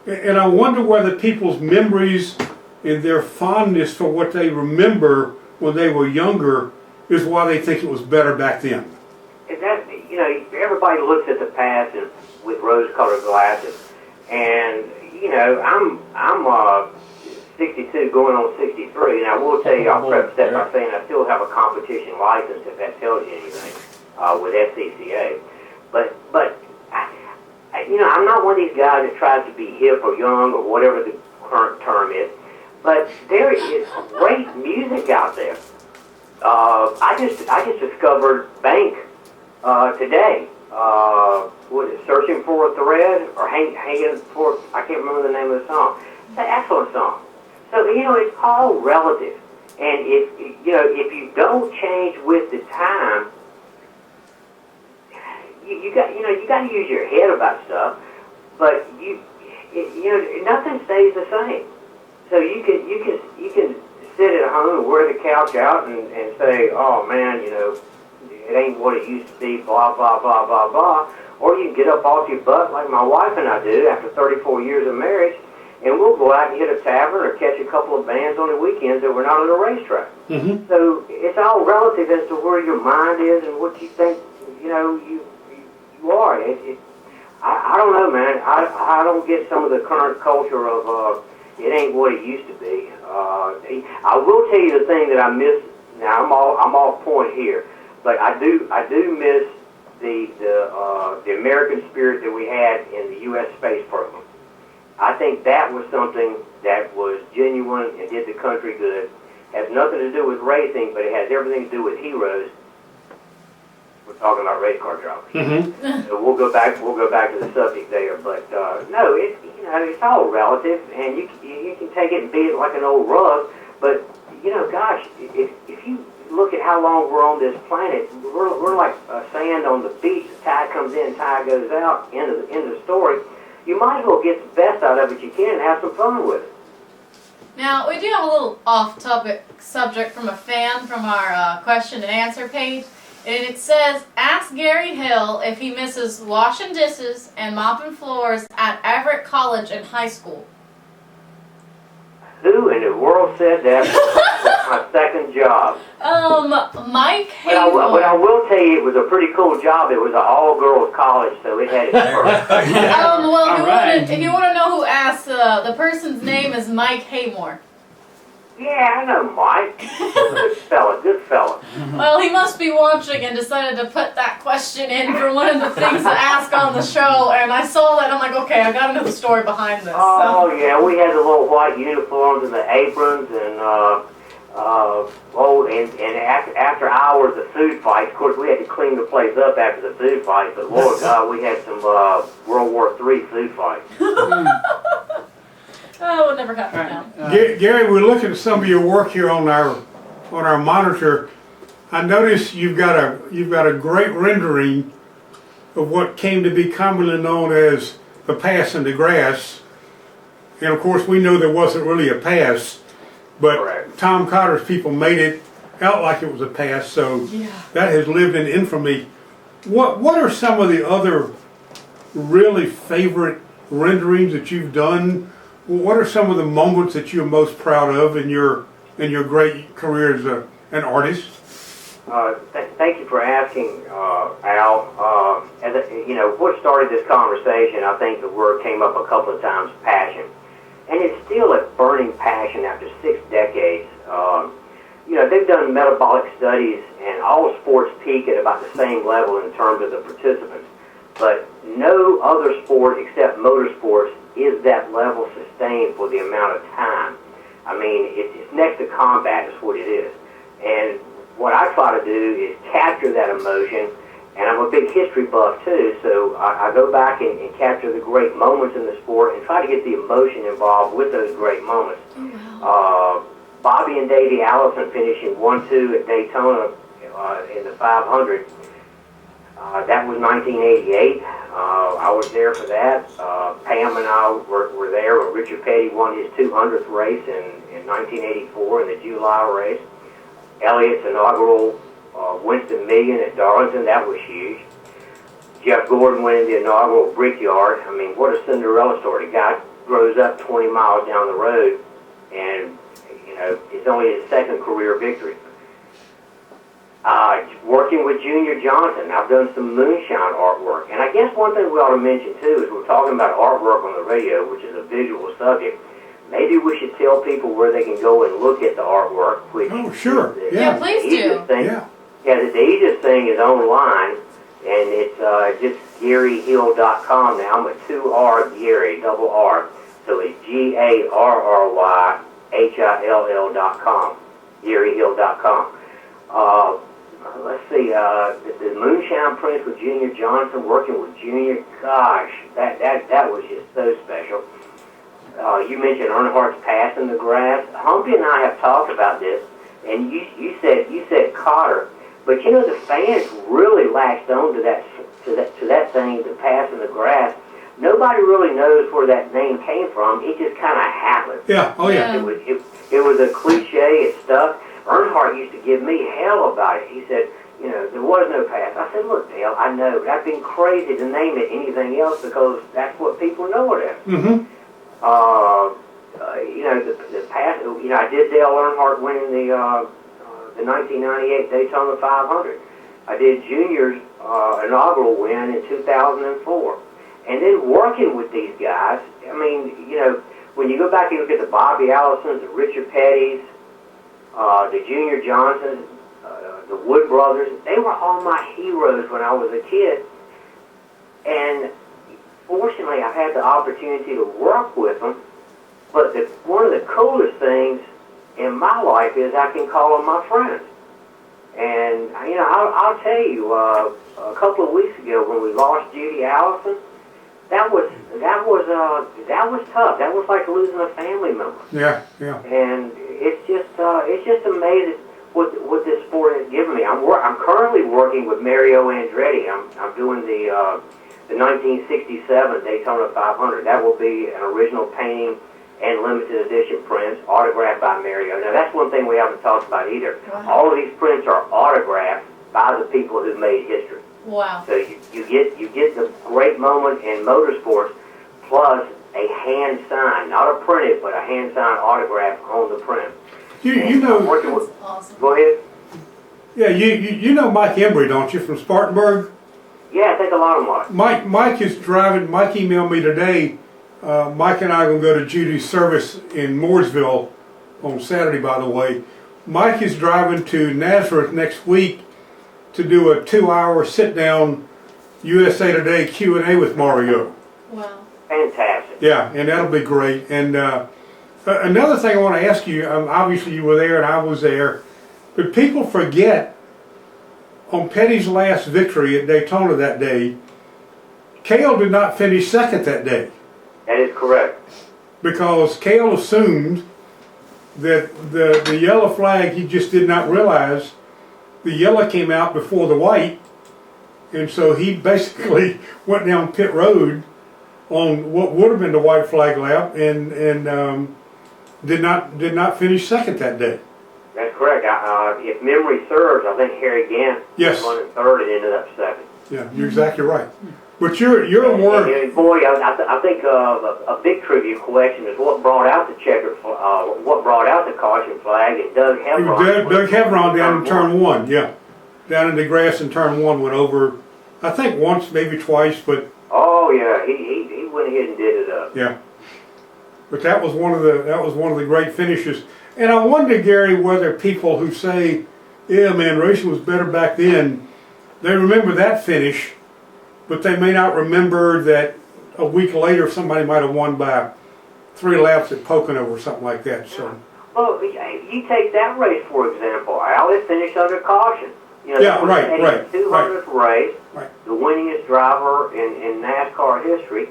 And I wonder whether people's memories and their fondness for what they remember when they were younger is why they think it was better back then. And that, you know, everybody looks at the past and with rose-colored glasses, and you know, I'm 62 going on 63, and I will tell you, I'll preface that by saying I still have a competition license, if that tells you anything, with SCCA. But you know, I'm not one of these guys that tries to be hip or young or whatever the current term is, but there is great music out there. I just discovered Bank today. What is it, Searching for a Thread or Hanging for, I can't remember the name of the song. It's an excellent song. So, you know, it's all relative. And if you don't change with the time, you got to use your head about stuff, but nothing stays the same. So you can sit at home and wear the couch out and say, oh man, you know, it ain't what it used to be, blah, blah, blah, blah, blah. Or you can get up off your butt like my wife and I do after 34 years of marriage, and we'll go out and hit a tavern or catch a couple of bands on the weekends that we're not on a racetrack. Mm-hmm. So it's all relative as to where your mind is and what you think, you know, you are. I don't know, man. I don't get some of the current culture of it ain't what it used to be. I will tell you the thing that I miss. Now I'm off point here, but I do miss the American spirit that we had in the U.S. space program. I think that was something that was genuine and did the country good. Has nothing to do with racing, but it has everything to do with heroes. We're talking about race car drivers. Mm-hmm. So we'll go back to the subject there. But no, it's all relative, and you can take it and beat it like an old rug. But you know, gosh, if you look at how long we're on this planet, we're like sand on the beach. The tide comes in, tide goes out. End of the story. You might as well get the best out of it you can and have some fun with it. Now, we do have a little off-topic subject from a fan from our question and answer page. And it says, ask Garry Hill if he misses washing dishes and mopping floors at Everett College and high school. Who in the world said that? That's my second job. Mike But Haymore. I will tell you, it was a pretty cool job. It was an all-girls college, so it had its perks. Well, if you want to know who asked, the person's name is Mike Haymore. Yeah, I know Mike. Good fella. Well, he must be watching and decided to put that question in for one of the things to ask on the show, and I saw that, I'm like, okay, I gotta know the story behind this. Oh, yeah, we had the little white uniforms and the aprons, and after hours of food fights, of course, we had to clean the place up after the food fights, but Lord God, we had some World War III food fights. Oh, it would never happen now. Garry, we're looking at some of your work here on our monitor. I notice you've got a great rendering of what came to be commonly known as the pass in the grass. And of course, we know there wasn't really a pass, but Correct. Tom Cotter's people made it out like it was a pass, so that has lived in infamy. What are some of the other really favorite renderings that you've done? What are some of the moments that you're most proud of in your great career as an artist? Thank you for asking, Al. You know, what started this conversation, I think the word came up a couple of times, passion. And it's still a burning passion after 6 decades. You know, they've done metabolic studies, and all sports peak at about the same level in terms of the participants. But no other sport except motorsports is that level sustained for the amount of time. I mean, it's next to combat is what it is. And what I try to do is capture that emotion And I'm a big history buff too, so I go back and capture the great moments in the sport and try to get the emotion involved with those great moments. Bobby and Davey Allison finishing 1-2 at Daytona in the 500. That was 1988. I was there for that. Pam and I were there when Richard Petty won his 200th race in 1984 in the July race. Elliott's inaugural Winston Million at Darlington, that was huge. Jeff Gordon winning the inaugural Brickyard. I mean, what a Cinderella story. The guy grows up 20 miles down the road, and it's only his second career victory. Working with Junior Johnson, I've done some moonshine artwork. And I guess one thing we ought to mention too is we're talking about artwork on the radio, which is a visual subject. Maybe we should tell people where they can go and look at the artworart. Which sure. Yeah, please do. The easiest thing is online, and it's just GarryHill.com now. I'm a 2R Gary, double R. So it's GarryHill.com, GarryHill.com. Let's see, the Moonshine Prince with Junior Johnson, working with Junior. Gosh, that was just so special. You mentioned Earnhardt's pass in the grass. Humpy and I have talked about this, and you said Cotter, but the fans really latched on to that thing, the pass in the grass. Nobody really knows where that name came from. It just kind of happened. Yeah. Oh yeah. It was a cliche. It stuck. Earnhardt used to give me hell about it. He said, there was no pass. I said, look, Dale, I know, but I've been crazy to name it anything else because that's what people know it as. Mm-hmm. The pass. I did Dale Earnhardt winning the 1998 Daytona 500. I did Junior's inaugural win in 2004, and then working with these guys. I mean, when you go back and look at the Bobby Allisons, the Richard Pettys, the Junior Johnsons, the Wood brothers, they were all my heroes when I was a kid. And fortunately, I've had the opportunity to work with them. But one of the coolest things in my life is I can call them my friends. And I'll tell you, a couple of weeks ago when we lost Judy Allison, that was tough. That was like losing a family member. Yeah. And it's just amazing what this sport has given me. I'm currently working with Mario Andretti. I'm doing the 1967 Daytona 500. That will be an original painting and limited edition prints autographed by Mario. Now that's one thing we haven't talked about either. Wow. All of these prints are autographed by the people who made history. Wow. So you get the great moment in motorsports plus a hand signed, not a printed, but a hand signed autograph on the print. That's awesome. Go ahead. Yeah, you know Mike Embry, don't you, from Spartanburg? Yeah, I think a lot of them are. Mike is driving. Mike emailed me today. Mike and I are going to go to Judy's service in Mooresville on Saturday, by the way. Mike is driving to Nazareth next week to do a 2-hour sit-down USA Today Q&A with Mario. Wow. Fantastic. Yeah, and that'll be great. And another thing I want to ask you, obviously you were there and I was there, but people forget on Petty's last victory at Daytona that day, Cale did not finish second that day. That is correct. Because Cale assumed that the yellow flag, he just did not realize the yellow came out before the white, and so he basically went down pit road on what would have been the white flag lap and did not finish second that day. That's correct. If memory serves, I think Harry Gant was running third and ended up second. Yeah, you're exactly right. But you're more. And boy, I think a big trivia question is what brought out the checkered, what brought out the caution flag, and Doug Hevron. Doug Hevron down in turn one, yeah, down in the grass in turn one went over. I think once, maybe twice, but. Oh yeah, he went ahead and did it up. Yeah. But that was one of the great finishes. And I wonder, Gary, whether people who say, yeah man, racing was better back then, they remember that finish, but they may not remember that a week later somebody might have won by 3 laps at Pocono or something like that. So. Well, you take that race for example. Ellis finished under caution. Yeah, right. 200th race. Right. the winningest driver in NASCAR history,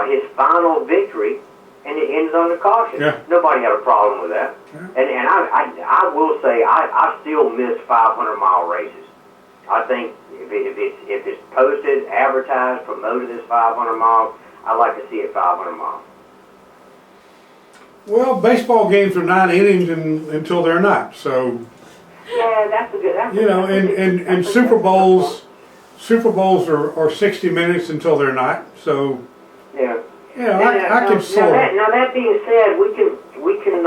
his final victory, and it ends on the caution. Yeah. Nobody had a problem with that. Yeah. And I will say I still miss 500-mile races. I think if it's posted, advertised, promoted as 500 miles, I'd like to see it 500 miles. Well, baseball games are 9 innings until they're not. So, Yeah, that's a good. and Super Bowls are 60 minutes until they're not. So, Yeah. yeah, I can sort of. Now that being said, we can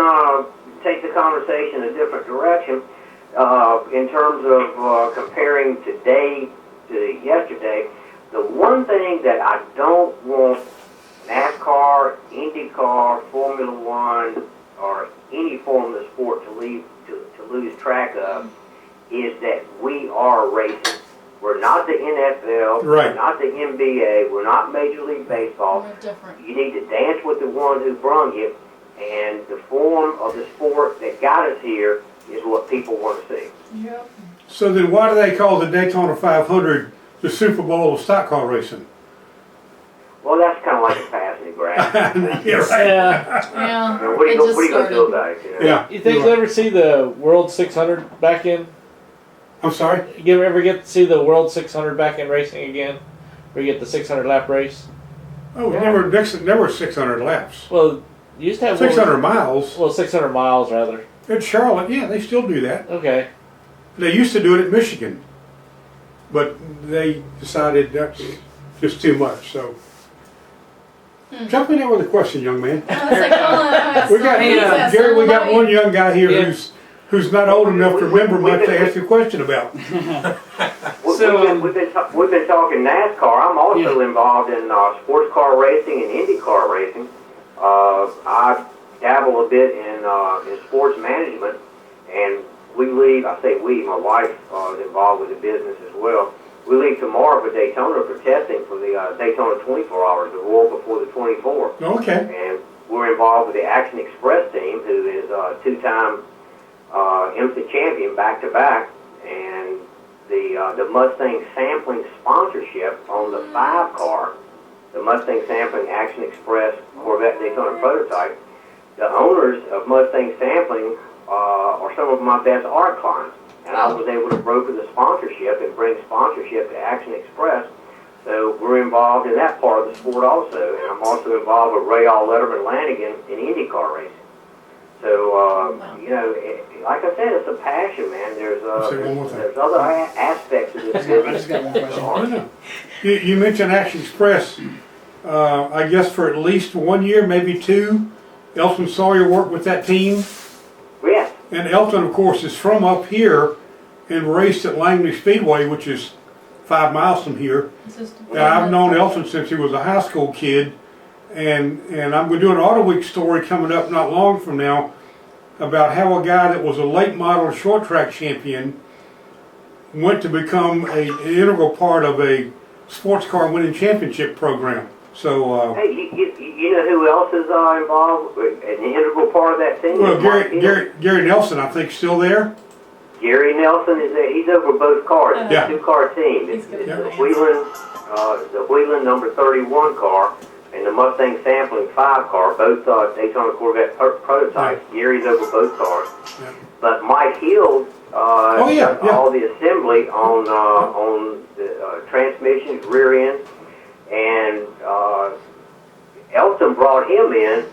take the conversation a different direction in terms of comparing today to yesterday. The one thing that I don't want NASCAR, IndyCar, Formula One, or any form of the sport to lose track of is that we are racing. We're not the NFL, Right. We're not the NBA, we're not Major League Baseball. We're different. You need to dance with the one who brung you, and the form of the sport that got us here is what people want to see. Yep. So then, why do they call the Daytona 500 the Super Bowl of stock car racing? Well, that's kind of like a passing graph. Yeah, right. Yeah. Yeah. What are you it just going to do started. about it? You know? Yeah. You think you're you'll right. ever see the World 600 back in? I'm sorry? You ever get to see the World 600 back in racing again? Where you get the 600 lap race? Oh, never a 600 laps. Well, you used to have 600 miles. Well, 600 miles rather. In Charlotte, yeah, they still do that. Okay. They used to do it at Michigan, but they decided that's just too much. So, jump in there with a question, young man. I was like, oh, We got Jerry. We got one young guy here who's not old enough to remember much to ask a question about. We've been talking NASCAR. I'm also involved in sports car racing and IndyCar racing. I dabble a bit in sports management, and we leave. I say we. My wife is involved with the business as well. We leave tomorrow for Daytona for testing for the Daytona 24 Hours, the Royal before the 24. Okay. And we're involved with the Action Express team, who is a two-time IMSA champion back-to-back, and the Mustang sampling sponsorship on the 5 car, the Mustang sampling Action Express Corvette Daytona prototype. The owners of Mustang sampling are some of my best art clients. And I was able to broker the sponsorship and bring sponsorship to Action Express. So we're involved in that part of the sport also. And I'm also involved with Ray All Letterman Lanigan in IndyCar racing. So, like I said, it's a passion, man. There's other aspects of this business. I just got one question. You mentioned Action Express. I guess for at least 1 year, maybe 2, Elton Sawyer worked with that team. Yes. And Elton, of course, is from up here and raced at Langley Speedway, which is 5 miles from here. I've known Elton since he was a high school kid, and I'm going to do an Autoweek story coming up not long from now about how a guy that was a late model short track champion went to become an integral part of a sports car winning championship program. So, hey, you know who else is involved, an integral part of that team? well, Gary Nelson, I think, still there. Gary Nelson he's over both cars. It's Yeah. a 2-car team. It's the Wheeling number 31 car and the Mustang sampling 5 car, both Daytona Corvette prototypes. Yeah. Gary's over both cars. Yeah. But Mike Hill does all the assembly on the transmissions, rear end, and Elton brought him in,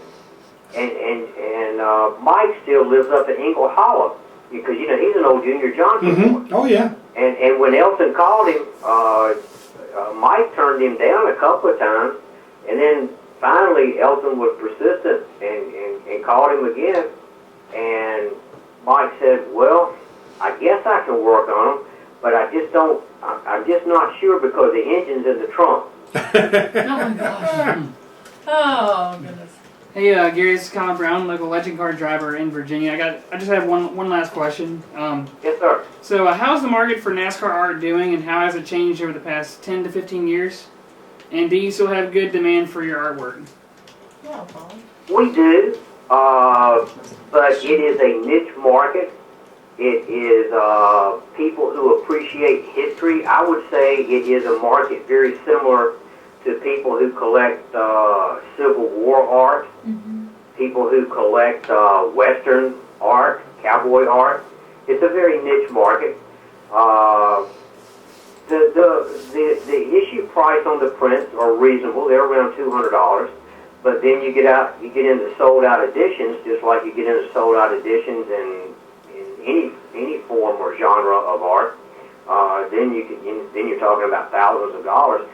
and Mike still lives up in Ingle Hollow because he's an old Junior Johnson boy. Oh yeah. And when Elton called him, Mike turned him down a couple of times, and then finally Elton was persistent and called him again, and Mike said, "Well, I guess I can work on them, but I'm just not sure because the engine's in the trunk." Oh my gosh. Oh goodness. Hey, Gary, this is Collin Brown, local legend car driver in Virginia. I just have one last question. Yes, sir. So, how's the market for NASCAR art doing, and how has it changed over the past 10 to 15 years? And do you still have good demand for your artwork? Yeah, Paul. We do, but it is a niche market. It is people who appreciate history. I would say it is a market very similar to people who collect Civil War art, people who collect Western art, cowboy art. It's a very niche market. The issue price on the prints are reasonable. They're around $200. But then you get into sold out editions, just like you get into sold out editions in any form or genre of art. Then you're talking about thousands of dollars.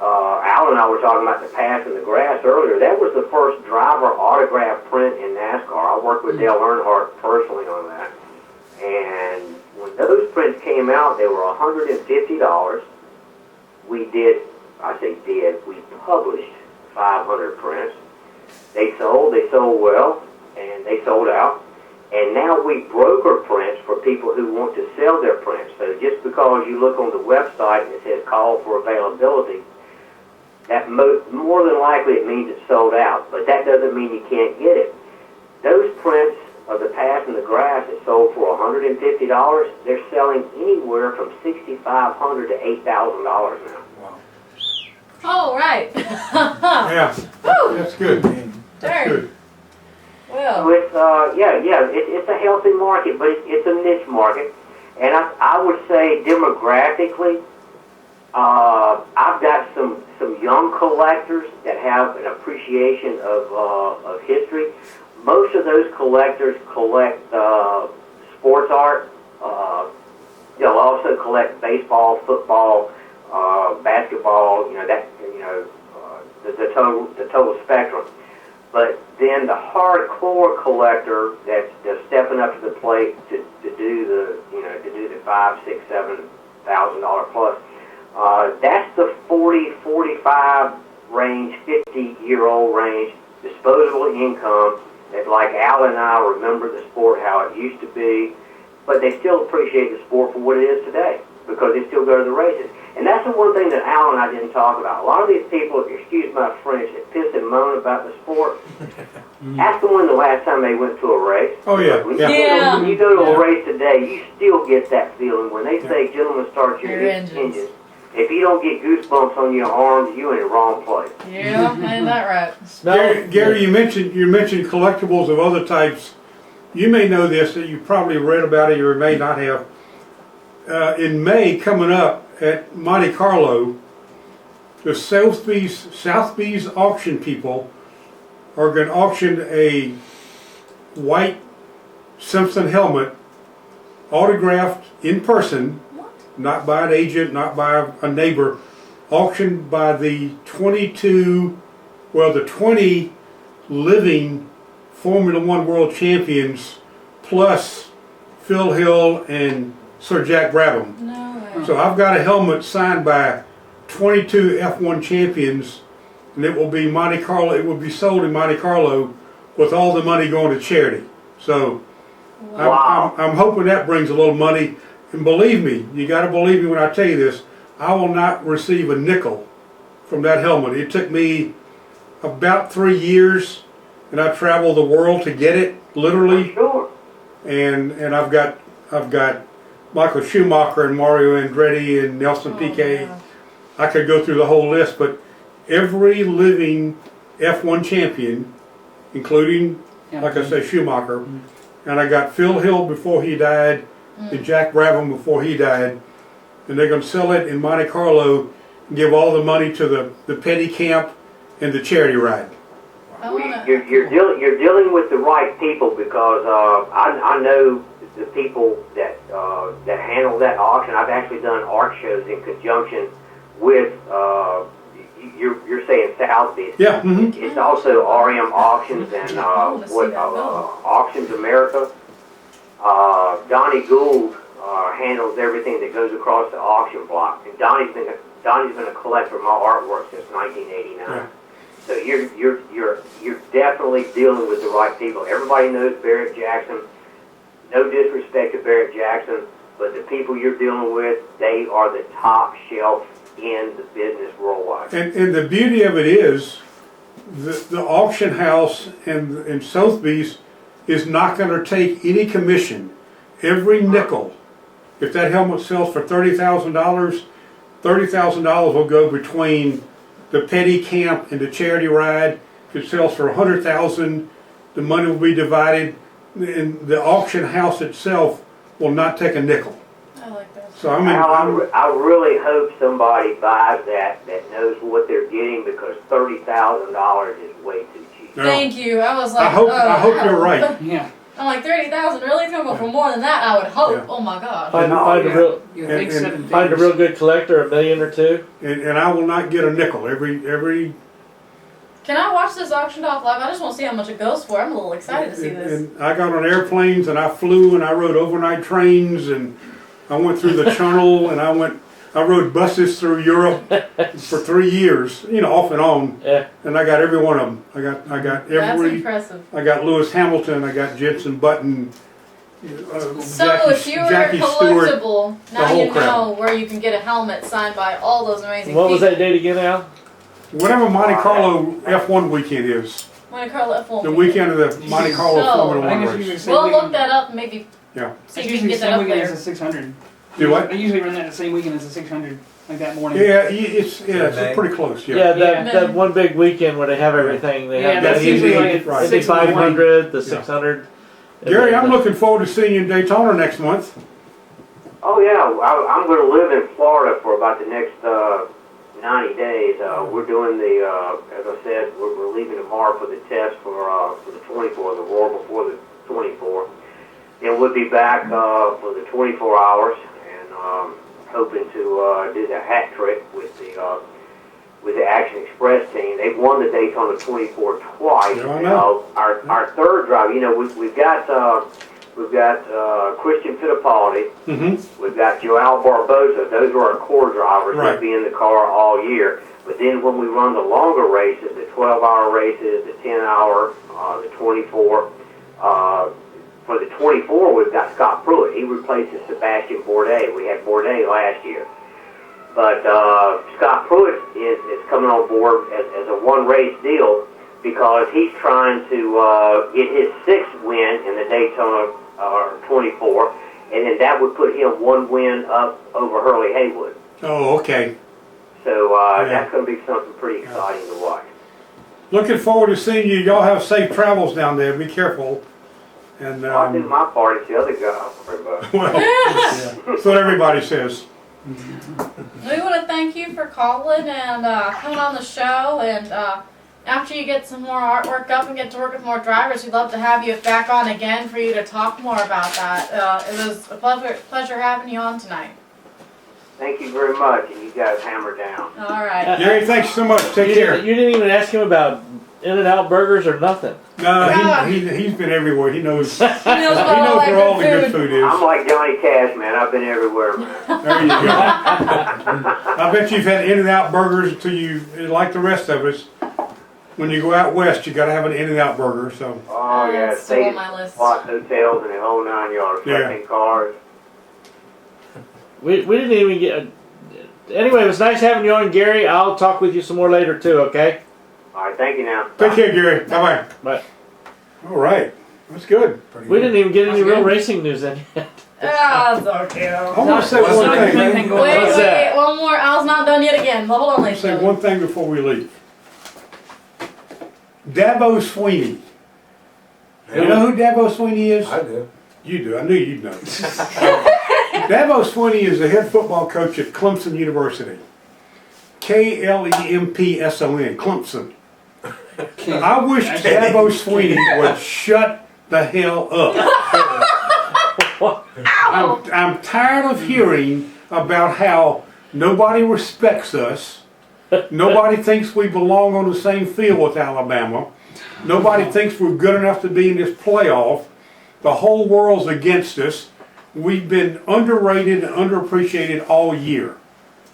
Al and I were talking about the Pass in the Grass earlier. That was the first driver autograph print in NASCAR. I worked with Dale Earnhardt personally on that. And when those prints came out, they were $150. We published 500 prints. They sold well, and they sold out. And now we broker prints for people who want to sell their prints. So just because you look on the website and it says call for availability, that more than likely it means it's sold out. But that doesn't mean you can't get it. Those prints of the Pass in the Grass that sold for $150, they're selling anywhere from $6,500 to $8,000 now. Wow. Oh, right. Yeah, Woo! that's good. That's Darn. good. Well, So it's a healthy market, but it's a niche market. And I would say demographically, I've got some young collectors that have an appreciation of history. Most of those collectors collect sports art. They'll also collect baseball, football, basketball. The total spectrum. But then the hardcore collector that's stepping up to the plate to do the $5,000, $6,000, $7,000 plus. That's the 40, 45 range, 50-year-old range, disposable income. That, like Al and I remember the sport how it used to be, but they still appreciate the sport for what it is today because they still go to the races. And that's the one thing that Al and I didn't talk about. A lot of these people, excuse my French, that piss and moan about the sport, ask them when the last time they went to a race. Oh, yeah. When you go to a race today, you still get that feeling. When they say, gentlemen, start your engines. If you don't get goosebumps on your arms, you're in the wrong place. yeah, ain't that right? Gary, you mentioned collectibles of other types. You may know this, that you probably read about it, or may not have. In May, coming up at Monte Carlo, the Sotheby's auction people are going to auction a white Simpson helmet, autographed in person, not by an agent, not by a neighbor, auctioned by the 20 living Formula One world champions, plus Phil Hill and Sir Jack Brabham. No way. So I've got a helmet signed by 22 F1 champions, and it will be Monte Carlo. It will be sold in Monte Carlo with all the money going to charity. So Wow. I'm hoping that brings a little money. And believe me, you got to believe me when I tell you this, I will not receive a nickel from that helmet. It took me about 3 years, and I traveled the world to get it, literally. Sure. And I've got Michael Schumacher and Mario Andretti and Nelson Piquet. Wow. I could go through the whole list, but every living F1 champion, including, like I say, Schumacher, and I got Phil Hill before he died, and Jack Brabham before he died, and they're going to sell it in Monte Carlo and give all the money to the petty camp and the charity ride. You're dealing with the right people because I know the people that handle that auction. I've actually done art shows in conjunction with you're saying Sotheby's. Yeah. It's also RM Auctions and Auctions America. Donnie Gould handles everything that goes across the auction block, and Donnie's been a collector of my artwork since 1989. Yeah. So you're definitely dealing with the right people. Everybody knows Barrett Jackson. No disrespect to Barrett Jackson, but the people you're dealing with, they are the top shelf in the business worldwide. And the beauty of it is, the auction house and Sotheby's is not going to take any commission. every nickel, if that helmet sells for $30,000, $30,000 will go between the petty camp and the charity ride. If it sells for $100,000, the money will be divided, and the auction house itself will not take a nickel. I like that. So I mean, I really hope somebody buys that knows what they're getting, because $30,000 is way too cheap. Thank you. I was like, I hope you're right. Yeah. I'm like 30,000. Really? It's gonna go for more than that. I would hope. Yeah. Oh my gosh. Find yeah. a real You think And- 7 find a figures. real good collector, $1 million or $2 million. And I will not get a nickel. Every Can I watch this auction off live? I just want to see how much it goes for. I'm a little excited to see this. And I got on airplanes and I flew and I rode overnight trains and I went through the Channel and I rode buses through Europe for 3 years, off and on. Yeah. And I got every one of them. I got That's every. impressive. I got Lewis Hamilton. I got Jensen Button. So if you were Jackie Stewart. collectible, now whole you crowd. know where you can get a helmet signed by all those amazing What was people. that date again, Al? Whatever Monte Carlo F1 weekend is, Monte Carlo F1. the weekend of the Monte Carlo So- Formula I think One it's race. usually the same We'll weekend. look that up and maybe Yeah. see It's if we can usually the get that same up weekend there. as the 600. Do what? I usually run that the same weekend as the 600, like that morning. Yeah, it's pretty close. Yeah, Yeah. that one big weekend where they have everything. They Yeah, have that's the usually Indy, like right. Indy 6 in the morning. 500, the 600. and Gary, then I'm the- looking forward to seeing you in Daytona next month. Oh yeah, I'm going to live in Florida for about the next 90 days. We're doing as I said, we're leaving tomorrow for the test for the 24, the roar before the 24. Then we'll be back for the 24 hours, and hoping to do the hat trick with the Action Express team. They've won the Daytona 24 twice. Yeah, I know. Our third drive, we've got Christian Fittipaldi. Mm-hmm. We've got Joao Barboza. Those are our core drivers. Right. They'll be in the car all year. But then when we run the longer races, the 12-hour races, the 10-hour, the 24, for the 24, we've got Scott Pruitt. He replaces Sebastian Bourdais. We had Bourdais last year. But Scott Pruitt is coming on board as a one-race deal because he's trying to get his 6th win in the Daytona 24, and then that would put him 1 win up over Hurley Haywood. Oh, okay. So Yeah. that's going to be something pretty exciting to watch. Looking forward to seeing you. Y'all have safe travels down there. Be careful. And I'll do my part. It's the other guy. Everybody. well, that's what everybody says. We want to thank you for calling and coming on the show. And after you get some more artwork up and get to work with more drivers, we'd love to have you back on again for you to talk more about that. It was a pleasure having you on tonight. Thank you very much, and you guys hammer down. All right. Gary, thanks so much. Take You care. didn't even ask him about In-N-Out burgers or nothing. No, he's been everywhere. He knows. He knows He about all knows that where all the good good food. food is. I'm like Johnny Cash, man. I've been everywhere, man. There you go. I bet you've had In-N-Out burgers until you, like the rest of us, when you go out west, you got to have an In-N-Out burger. So Oh, yeah. It's still on Stayed my list. Lots of hotels and the whole 9 yards. Yeah. Renting cars. We didn't even get. Anyway, it was nice having you on, Gary. I'll talk with you some more later too. Okay. All right, thank you now. take care, Gary. Bye bye. Bye. All right, that's good. We didn't even get any That's real good. racing news in yet. Ah, so cute. I want to say What's one not thing. anything going Wait, on? What's wait, that? one more. Al's not done yet again. Hold on, ladies. Say one thing before we leave. Dabo Sweeney. You know who Dabo Sweeney is? I do. You do. I knew you'd know. Dabo Sweeney is the head football coach at Clemson University. K-L-E-M-P-S-O-N. Clemson. I wish Dabo Sweeney would shut the hell up. I'm tired of hearing about how nobody respects us. Nobody thinks we belong on the same field with Alabama. Nobody thinks we're good enough to be in this playoff. The whole world's against us. We've been underrated and underappreciated all year.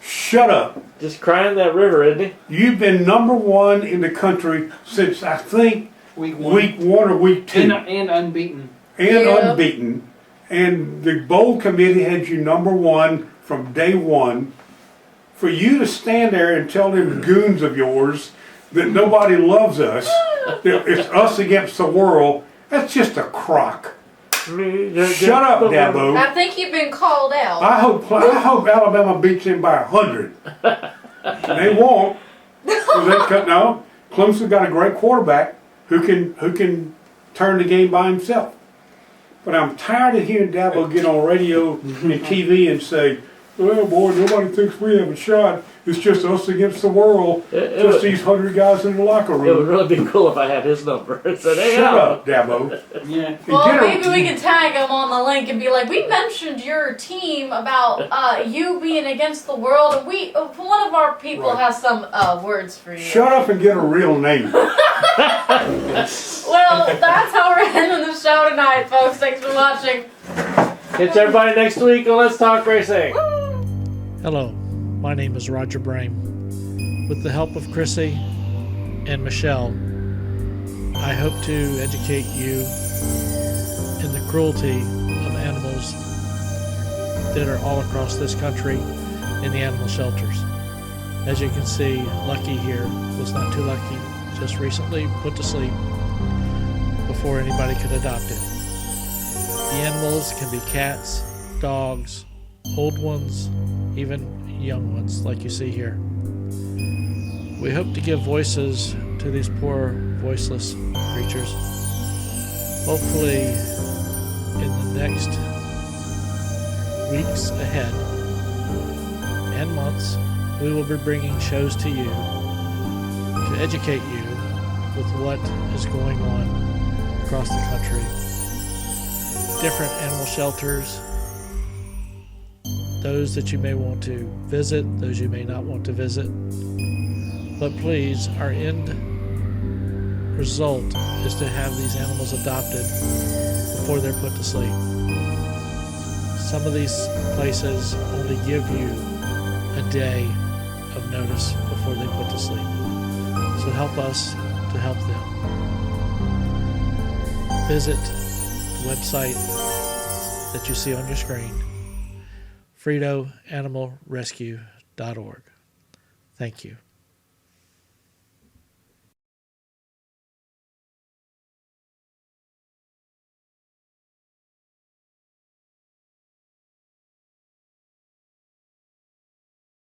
Shut up. Just crying that river, isn't he? You've been #1 in the country since, I think, Week 1. week 1 or week 2. And unbeaten. And Yeah. unbeaten. And the bowl committee had you #1 from day one. For you to stand there and tell them goons of yours that nobody loves us, that it's us against the world, that's just a crock. Shut up, Dabo. I think you've been called out. I hope Alabama beats him by 100. They won't. 'Cause no, Clemson got a great quarterback who can turn the game by himself. But I'm tired of hearing Dabo get on radio and TV and say, "Well, boy, nobody thinks we have a shot. It's just us against the world. Just these 100 guys in the locker room." It would really be cool if I had his number. Said, hey, Shut up, Dabo. Yeah. Well, maybe we can tag him on the link and be like, we mentioned your team about you being against the world, and one of our people has some words for you. Shut up and get a real name. Well, that's how we're ending the show tonight, folks. Thanks for watching. Catch everybody next week on Let's Talk Racing. Hello, my name is Roger Brehm. With the help of Chrissy and Michelle, I hope to educate you in the cruelty of animals that are all across this country in the animal shelters. As you can see, Lucky here was not too lucky, just recently put to sleep before anybody could adopt it. The animals can be cats, dogs, old ones, even young ones like you see here. We hope to give voices to these poor, voiceless creatures. Hopefully, in the next weeks ahead and months, we will be bringing shows to you to educate you with what is going on across the country. Different animal shelters, those that you may want to visit, those you may not want to visit. But please, our end result is to have these animals adopted before they're put to sleep. Some of these places only give you a day of notice before they put to sleep. So help us to help them. Visit the website that you see on your screen, FridoAnimalRescue.org. Thank you.